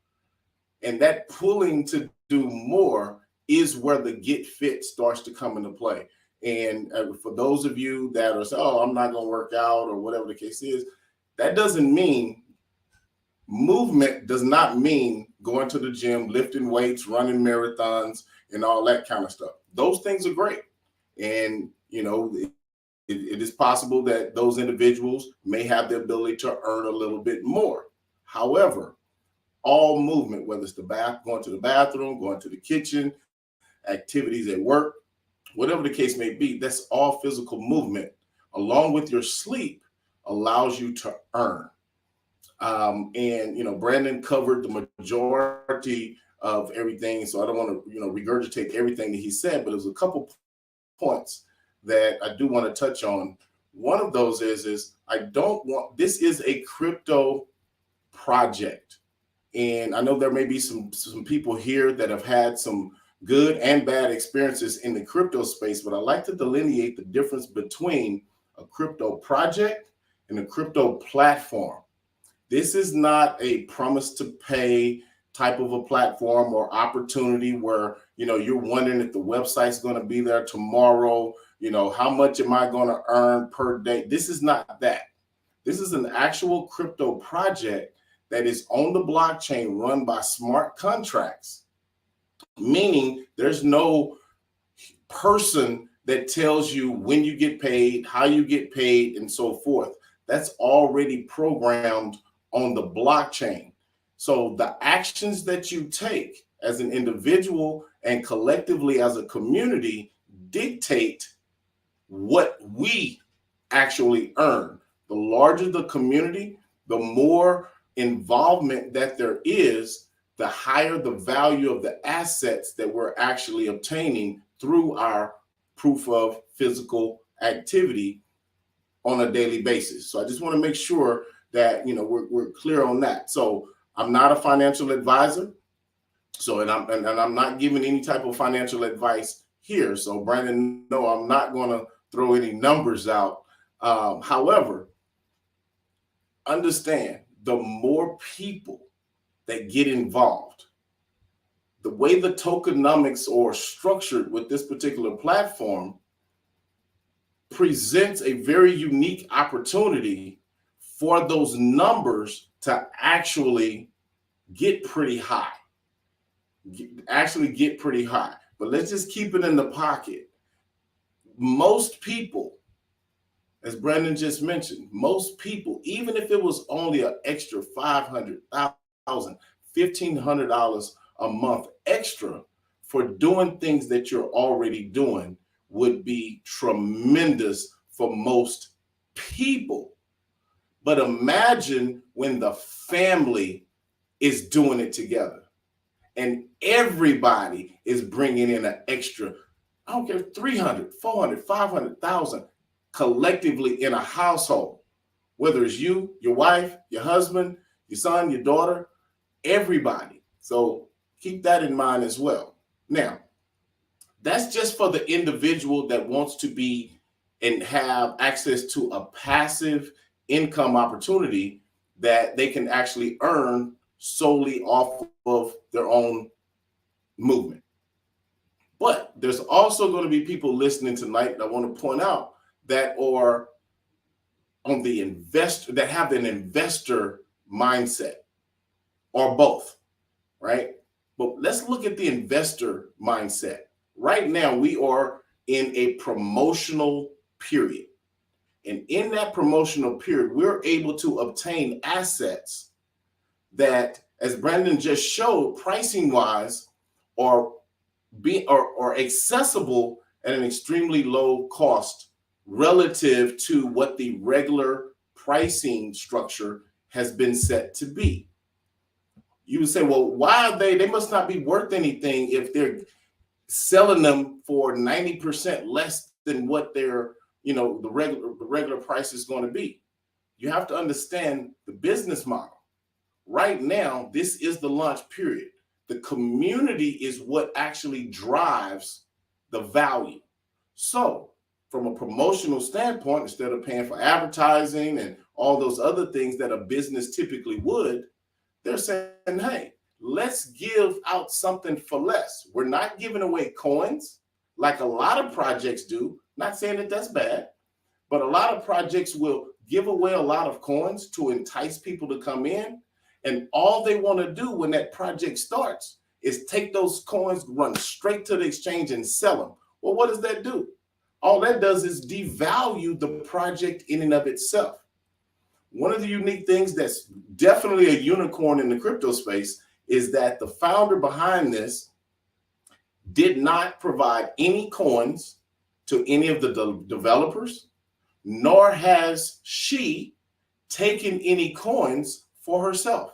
Speaker 6: And that pulling to do more is where the GetFit starts to come into play. And for those of you that are saying, I'm not going to work out or whatever the case is, that doesn't mean movement does not mean going to the gym, lifting weights, running marathons, and all that kind of stuff. Those things are great. And, it is possible that those individuals may have the ability to earn a little bit more. However, all movement, whether it's going to the bathroom, going to the kitchen, activities at work, whatever the case may be, that's all physical movement, along with your sleep, allows you to earn. And Brandon covered the majority of everything, so I don't want to regurgitate everything that he said, but there's a couple points that I do want to touch on. One of those is this is a crypto project. And I know there may be some people here that have had some good and bad experiences in the crypto space, but I like to delineate the difference between a crypto project and a crypto platform. This is not a promise to pay type of a platform or opportunity where, you're wondering if the website's going to be there tomorrow. How much am I going to earn per day? This is not that. This is an actual crypto project that is on the blockchain, run by smart contracts, meaning there's no person that tells you when you get paid, how you get paid, and so forth. That's already programmed on the blockchain. So the actions that you take as an individual and collectively as a community dictate what we actually earn. The larger the community, the more involvement that there is, the higher the value of the assets that we're actually obtaining through our proof of physical activity on a daily basis. So I just want to make sure that we're clear on that. So I'm not a financial advisor. So and I'm not giving any type of financial advice here. So Brandon, no, I'm not going to throw any numbers out. However, understand, the more people that get involved, the way the tokenomics are structured with this particular platform presents a very unique opportunity for those numbers to actually get pretty high. But let's just keep it in the pocket. Most people, as Brandon just mentioned, most people, even if it was only an extra $500,000, $1,500 a month extra for doing things that you're already doing, would be tremendous for most people. But imagine when the family is doing it together and everybody is bringing in an extra, I don't care, 300, 400, 500,000 collectively in a household, whether it's you, your wife, your husband, your son, your daughter, everybody. So keep that in mind as well. Now, that's just for the individual that wants to be and have access to a passive income opportunity that they can actually earn solely off of their own movement. But there's also going to be people listening tonight that I want to point out that are on the investor, that have an investor mindset, or both, right? But let's look at the investor mindset. Right now, we are in a promotional period. And in that promotional period, we're able to obtain assets that, as Brandon just showed, pricing wise, are accessible at an extremely low cost relative to what the regular pricing structure has been set to be. You would say, well, why are they must not be worth anything if they're selling them for 90% less than what their, the regular price is going to be. You have to understand the business model. Right now, this is the launch period. The community is what actually drives the value. So from a promotional standpoint, instead of paying for advertising and all those other things that a business typically would, they're saying, hey, let's give out something for less. We're not giving away coins like a lot of projects do. Not saying that that's bad, but a lot of projects will give away a lot of coins to entice people to come in. And all they want to do when that project starts is take those coins, run straight to the exchange and sell them. Well, what does that do? All that does is devalue the project in and of itself. One of the unique things that's definitely a unicorn in the crypto space is that the founder behind this did not provide any coins to any of the developers, nor has she taken any coins for herself.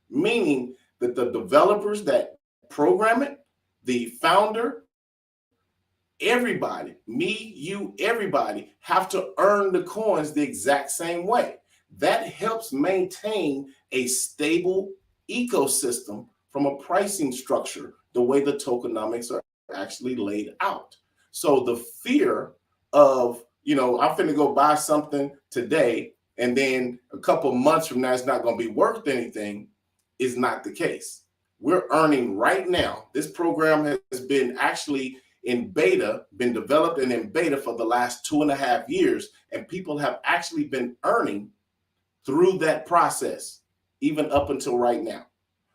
Speaker 6: Meaning that the developers that program it, the founder, everybody, me, you, everybody have to earn the coins the exact same way. That helps maintain a stable ecosystem from a pricing structure, the way the tokenomics are actually laid out. So the fear of, I'm finna go buy something today and then a couple months from now it's not going to be worth anything is not the case. We're earning right now. This program has been actually in beta, been developed and in beta for the last 2.5 years, and people have actually been earning through that process, even up until right now.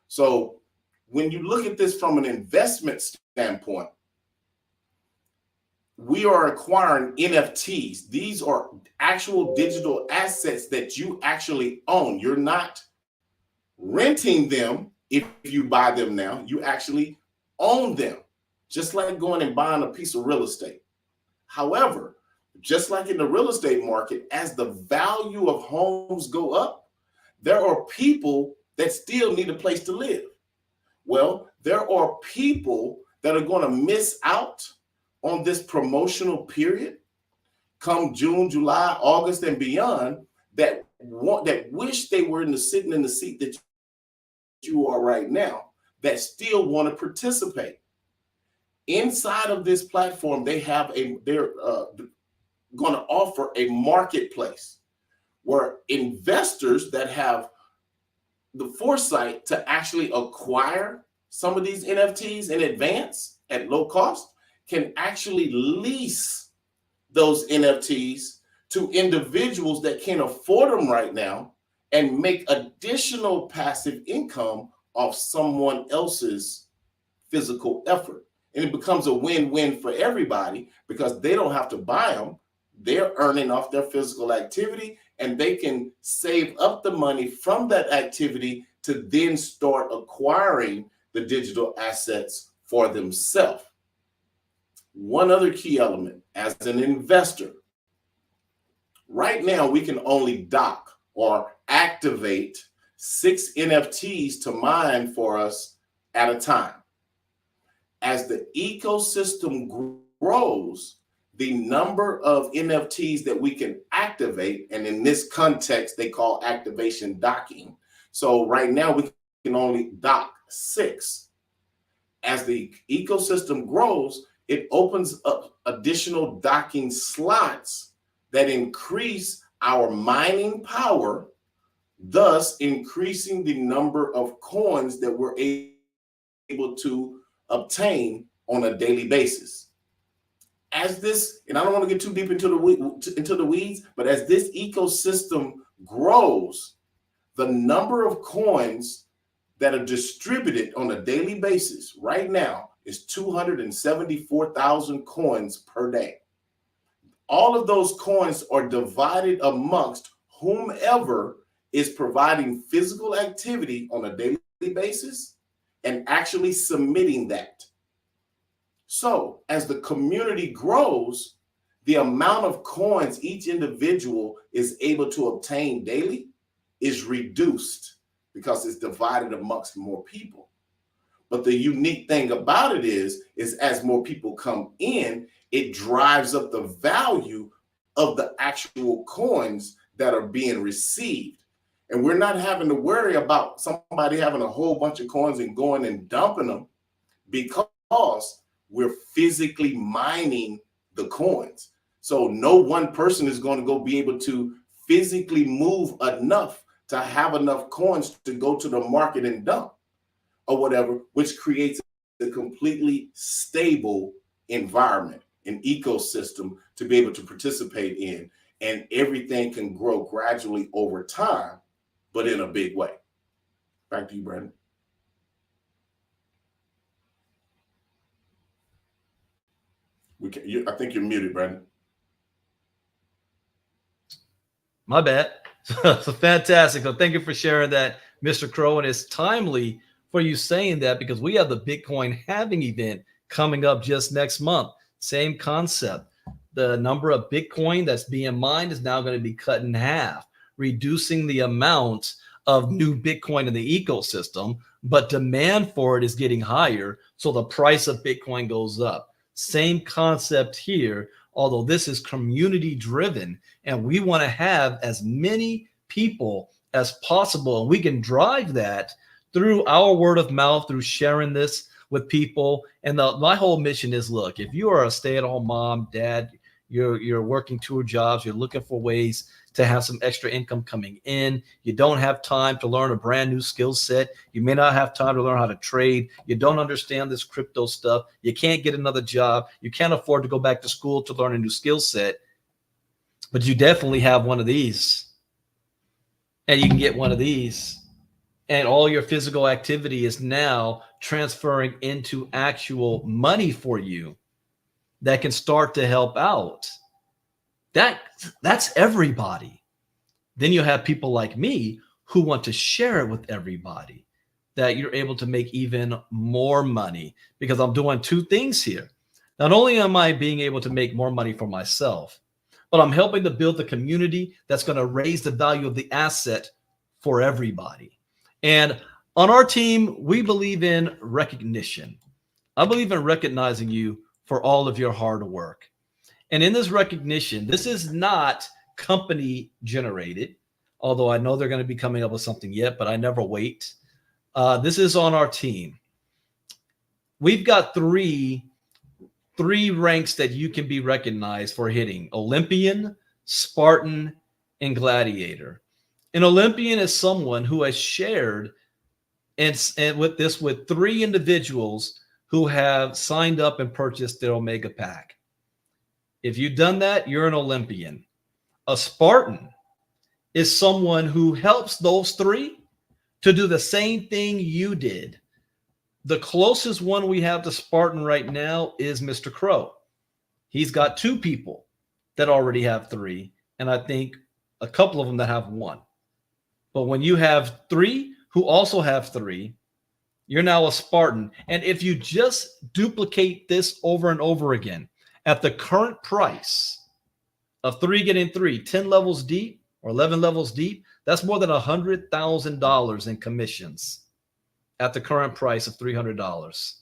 Speaker 6: So when you look at this from an investment standpoint, we are acquiring NFTs. These are actual digital assets that you actually own. You're not renting them if you buy them now. You actually own them, just like going and buying a piece of real estate. However, just like in the real estate market, as the value of homes go up, there are people that still need a place to live. Well, there are people that are going to miss out on this promotional period come June, July, August, and beyond that wish they were sitting in the seat that you are right now, that still want to participate. Inside of this platform, they're going to offer a marketplace where investors that have the foresight to actually acquire some of these NFTs in advance at low cost can actually lease those NFTs to individuals that can't afford them right now and make additional passive income off someone else's physical effort. And it becomes a win-win for everybody because they don't have to buy them. They're earning off their physical activity, and they can save up the money from that activity to then start acquiring the digital assets for themselves. One other key element, as an investor, right now we can only dock or activate 6 NFTs to mine for us at a time. As the ecosystem grows, the number of NFTs that we can activate, and in this context, they call activation docking. So right now we can only dock 6. As the ecosystem grows, it opens up additional docking slots that increase our mining power, thus increasing the number of coins that we're able to obtain on a daily basis. As this, and I don't want to get too deep into the weeds, but as this ecosystem grows, the number of coins that are distributed on a daily basis right now is 274,000 coins per day. All of those coins are divided amongst whomever is providing physical activity on a daily basis and actually submitting that. So as the community grows, the amount of coins each individual is able to obtain daily is reduced because it's divided amongst more people. But the unique thing about it is as more people come in, it drives up the value of the actual coins that are being received. And we're not having to worry about somebody having a whole bunch of coins and going and dumping them because we're physically mining the coins. So no one person is going to go be able to physically move enough to have enough coins to go to the market and dump or whatever, which creates a completely stable environment, an ecosystem to be able to participate in, and everything can grow gradually over time, but in a big way. Back to you, Brandon. I think you're muted, Brandon.
Speaker 4: My bad. So fantastic. So thank you for sharing that, Mr. Crow. And it's timely for you saying that because we have the Bitcoin halving event coming up just next month. Same concept. The number of Bitcoin that's being mined is now going to be cut in half, reducing the amount of new Bitcoin in the ecosystem, but demand for it is getting higher. So the price of Bitcoin goes up. Same concept here, although this is community driven and we want to have as many people as possible. And we can drive that through our word of mouth, through sharing this with people. And my whole mission is, look, if you are a stay-at-home mom, dad, you're working 2 jobs, you're looking for ways to have some extra income coming in. You don't have time to learn a brand new skill set. You may not have time to learn how to trade. You don't understand this crypto stuff. You can't get another job. You can't afford to go back to school to learn a new skill set. But you definitely have one of these. And you can get one of these. And all your physical activity is now transferring into actual money for you that can start to help out. That's everybody. Then you have people like me who want to share it with everybody, that you're able to make even more money because I'm doing 2 things here. Not only am I being able to make more money for myself, but I'm helping to build the community that's going to raise the value of the asset for everybody. And on our team, we believe in recognition. I believe in recognizing you for all of your hard work. And in this recognition, this is not company generated, although I know they're going to be coming up with something yet, but I never wait. This is on our team. We've got three ranks that you can be recognized for hitting: Olympian, Spartan, and Gladiator. An Olympian is someone who has shared and with 3 individuals who have signed up and purchased their Omega Pack. If you've done that, you're an Olympian. A Spartan is someone who helps those three to do the same thing you did. The closest one we have to Spartan right now is Mr. Crow. He's got 2 people that already have 3, and I think a couple of them that have 1. But when you have 3 who also have 3, you're now a Spartan. And if you just duplicate this over and over again at the current price of 3 getting 3, 10 levels deep or 11 levels deep, that's more than $100,000 in commissions at the current price of $300.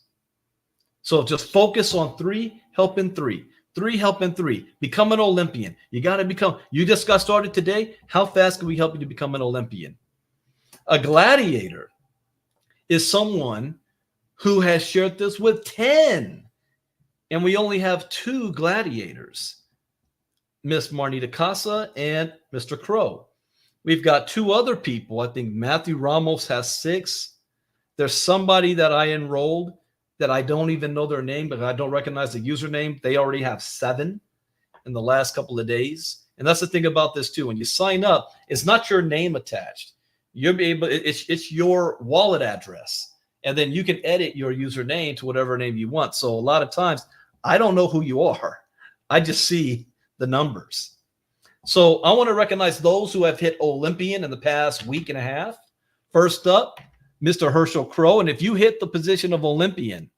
Speaker 4: So just focus on 3 helping 3. 3 helping 3. Become an Olympian. You got to become. You just got started today. How fast can we help you to become an Olympian? A gladiator is someone who has shared this with 10. And we only have 2 gladiators, Miss Marnita Casa and Mr. Crow. We've got 2 other people. I think Matthew Ramos has 6. There's somebody that I enrolled that I don't even know their name, but I don't recognize the username. They already have 7 in the last couple of days. And that's the thing about this too. When you sign up, it's not your name attached. You'll be able, it's your wallet address. And then you can edit your username to whatever name you want. So a lot of times I don't know who you are. I just see the numbers. So I want to recognize those who have hit Olympian in the past week and a half. First up, Mr. Herschel Crow. And if you hit the position of Olympian,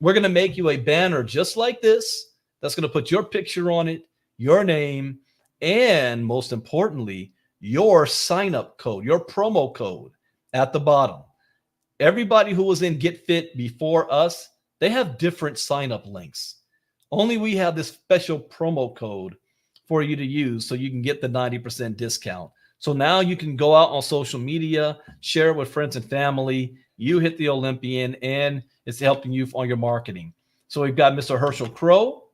Speaker 4: we're going to make you a banner just like this. That's going to put your picture on it, your name, and most importantly, your sign-up code, your promo code at the bottom. Everybody who was in GetFit before us, they have different sign-up links. Only we have this special promo code for you to use so you can get the 90% discount. So now you can go out on social media, share it with friends and family. You hit the Olympian, and it's helping you on your marketing. So we've got Mr. Herschel Crow.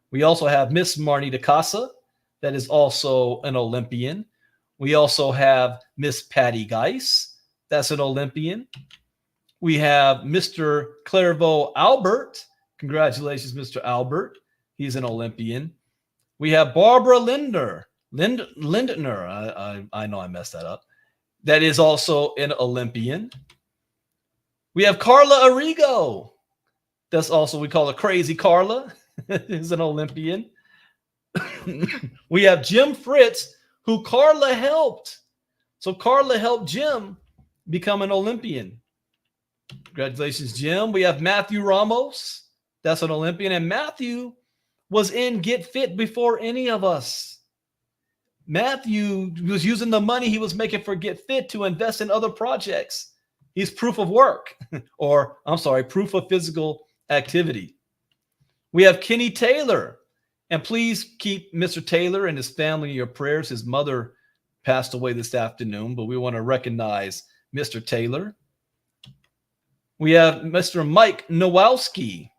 Speaker 4: We also have Miss Marnita Casa, that is also an Olympian. We also have Miss Patty Geis, that's an Olympian. We have Mr. Clairvaux Albert. Congratulations, Mr. Albert. He's an Olympian. We have Barbara Lindner. Lindner, I know I messed that up. That is also an Olympian. We have Carla Arrigo. That's also, we call her Crazy Carla. Is an Olympian. We have Jim Fritz, who Carla helped. So Carla helped Jim become an Olympian. Congratulations, Jim. We have Matthew Ramos. That's an Olympian. And Matthew was in GetFit before any of us. Matthew was using the money he was making for GetFit to invest in other projects. He's proof of work, or I'm sorry, proof of physical activity. We have Kenny Taylor. And please keep Mr. Taylor and his family in your prayers. His mother passed away this afternoon, but we want to recognize Mr. Taylor. We have Mr. Mike Nowalski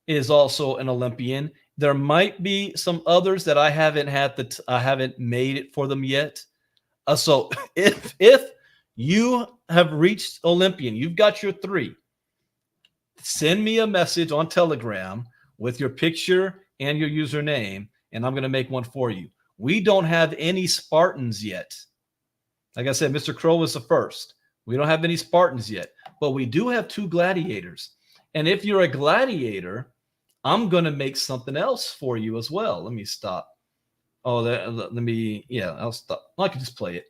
Speaker 4: is also an Olympian. There might be some others that I haven't made it for them yet. So if you have reached Olympian, you've got your 3, send me a message on Telegram with your picture and your username, and I'm going to make one for you. We don't have any Spartans yet. Like I said, Mr. Crow is the first. We don't have any Spartans yet, but we do have 2 gladiators. And if you're a gladiator, I'm going to make something else for you as well. Let me stop. Oh, I'll stop. I can just play it.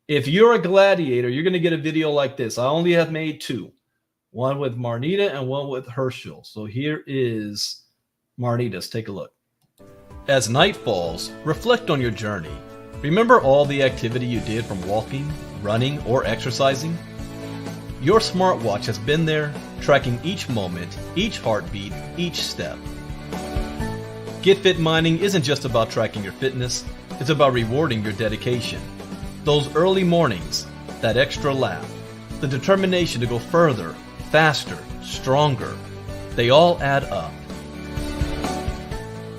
Speaker 4: If you're a gladiator, you're going to get a video like this. I only have made 2, one with Marnita and one with Herschel. So here is Marnita's. Take a look. As night falls, reflect on your journey. Remember all the activity you did from walking, running, or exercising? Your smartwatch has been there, tracking each moment, each heartbeat, each step. GetFit Mining isn't just about tracking your fitness, it's about rewarding your dedication. Those early mornings, that extra lap, the determination to go further, faster, stronger, they all add up.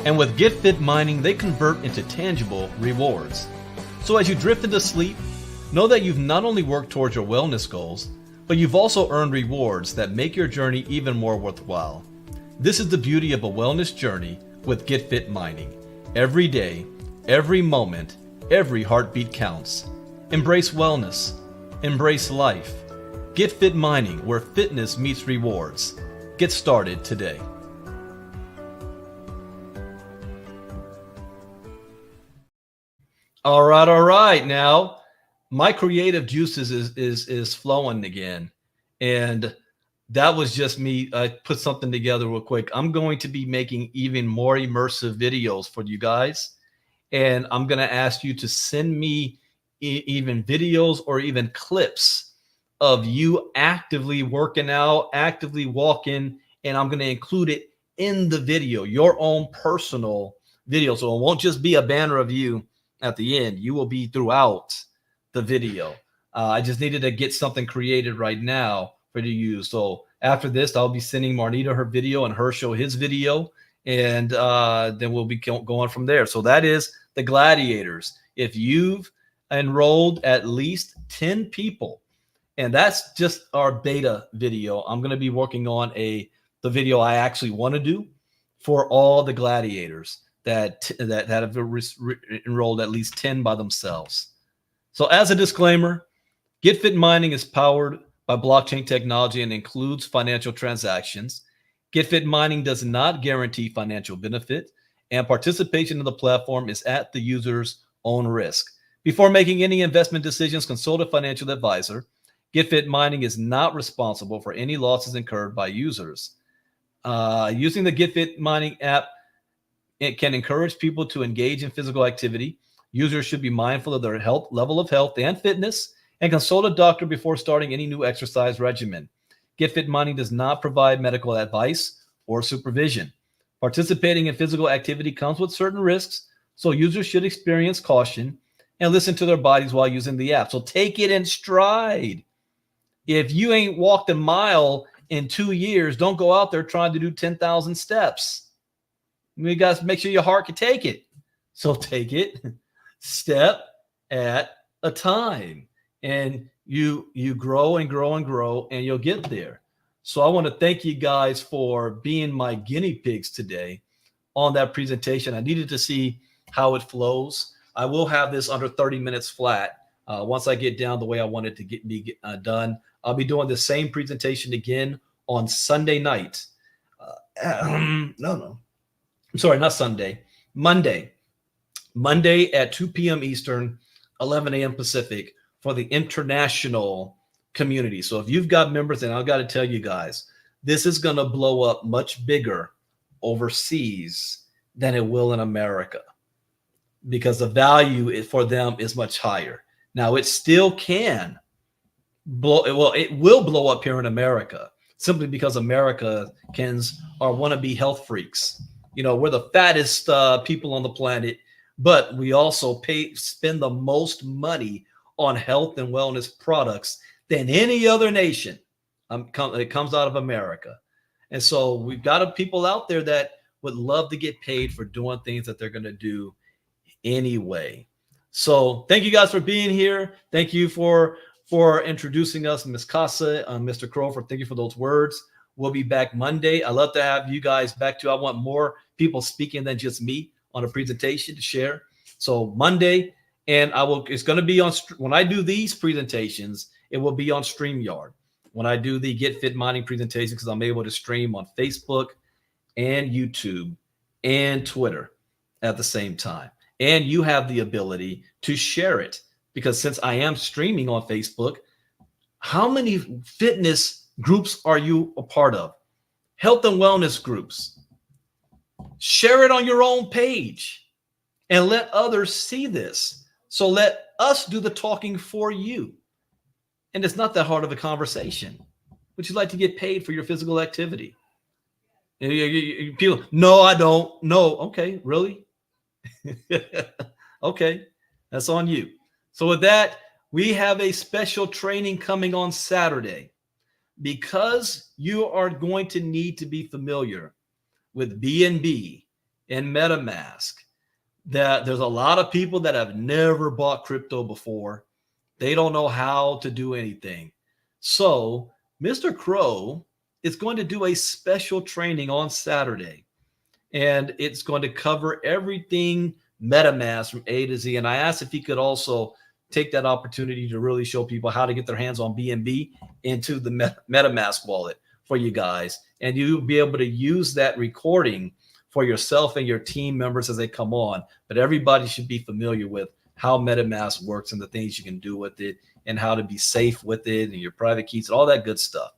Speaker 4: And with GetFit Mining, they convert into tangible rewards. So as you drift into sleep, know that you've not only worked towards your wellness goals, but you've also earned rewards that make your journey even more worthwhile. This is the beauty of a wellness journey with GetFit Mining. Every day, Every moment, every heartbeat counts. Embrace wellness. Embrace life. GetFit Mining, where fitness meets rewards. Get started today. All right. Now, my creative juices is flowing again, and that was just me. I put something together real quick. I'm going to be making even more immersive videos for you guys, and I'm going to ask you to send me even videos or even clips of you actively working out, actively walking, and I'm going to include it in the video, your own personal video. So it won't just be a banner of you at the end. You will be throughout the video. I just needed to get something created right now for you to use. So after this, I'll be sending Marnita her video and Herschel his video, and then we'll be going from there. So that is the Gladiators. If you've enrolled at least 10 people, and that's just our beta video, I'm going to be working on the video I actually want to do for all the Gladiators that have enrolled at least 10 by themselves. So as a disclaimer, GetFit Mining is powered by blockchain technology and includes financial transactions. GetFit Mining does not guarantee financial benefit, and participation in the platform is at the user's own risk. Before making any investment decisions, consult a financial advisor. GetFit Mining is not responsible for any losses incurred by users. Using the GetFit Mining app, it can encourage people to engage in physical activity. Users should be mindful of their level of health and fitness, and consult a doctor before starting any new exercise regimen. GetFit Mining does not provide medical advice or supervision. Participating in physical activity comes with certain risks, so users should experience caution and listen to their bodies while using the app. So take it in stride. If you ain't walked a mile in 2 years, don't go out there trying to do 10,000 steps. You got to make sure your heart can take it. So take it step at a time, and you grow and grow and grow, and you'll get there. So I want to thank you guys for being my guinea pigs today on that presentation. I needed to see how it flows. I will have this under 30 minutes flat. Once I get down the way I want it to be done, I'll be doing the same presentation again on Sunday night. I'm sorry, not Sunday, Monday at 2 p.m. Eastern, 11 a.m. Pacific for the international community. So if you've got members, and I've got to tell you guys, this is going to blow up much bigger overseas than it will in America, because the value for them is much higher. Now, it still can it will blow up here in America, simply because Americans want to be health freaks. You know, we're the fattest people on the planet, but we also spend the most money on health and wellness products than any other nation. It comes out of America. And so we've got people out there that would love to get paid for doing things that they're going to do anyway. So thank you guys for being here. Thank you for introducing us, Ms. Casa, Mr. Crowford. Thank you for those words. We'll be back Monday. I love to have you guys back too. I want more people speaking than just me on a presentation to share. So Monday, and it's going to be on, when I do these presentations, it will be on StreamYard. When I do the GetFit Mining presentation, because I'm able to stream on Facebook and YouTube and Twitter at the same time. And you have the ability to share it, because since I am streaming on Facebook, how many fitness groups are you a part of? Health and wellness groups. Share it on your own page and let others see this. So let us do the talking for you. And it's not that hard of a conversation. Would you like to get paid for your physical activity? People, no, I don't. No. Okay, really? Okay, that's on you. So with that, we have a special training coming on Saturday, because you are going to need to be familiar with BNB and MetaMask. That there's a lot of people that have never bought crypto before. They don't know how to do anything. So Mr. Crow is going to do a special training on Saturday, and it's going to cover everything MetaMask from A to Z. And I asked if he could also take that opportunity to really show people how to get their hands on BNB into the MetaMask wallet for you guys. And you'll be able to use that recording for yourself and your team members as they come on. But everybody should be familiar with how MetaMask works and the things you can do with it and how to be safe with it and your private keys and all that good stuff.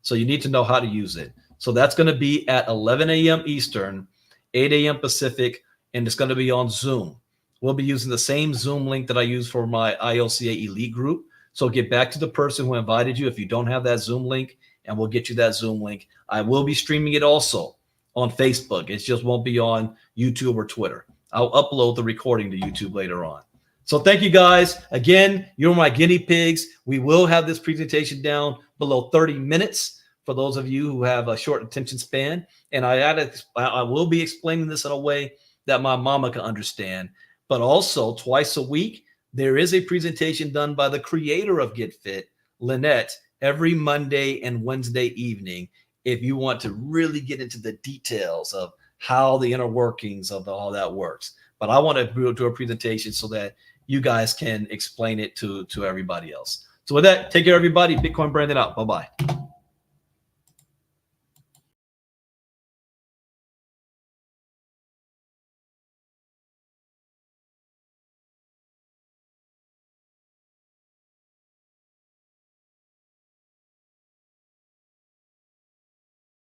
Speaker 4: So you need to know how to use it. So that's going to be at 11 a.m. Eastern, 8 a.m. Pacific, and it's going to be on Zoom. We'll be using the same Zoom link that I use for my ILCA Elite group. So get back to the person who invited you if you don't have that Zoom link, and we'll get you that Zoom link. I will be streaming it also on Facebook. It just won't be on YouTube or Twitter. I'll upload the recording to YouTube later on. So thank you guys. Again, you're my guinea pigs. We will have this presentation down below 30 minutes for those of you who have a short attention span. And I will be explaining this in a way that my mama can understand. But also twice a week, there is a presentation done by the creator of GetFit, Lynette, every Monday and Wednesday evening. If you want to really get into the details of how the inner workings of all that works. But I want to do a presentation so that you guys can explain it to everybody else. So with that, take care, everybody. Bitcoin Brandon out. Bye-bye.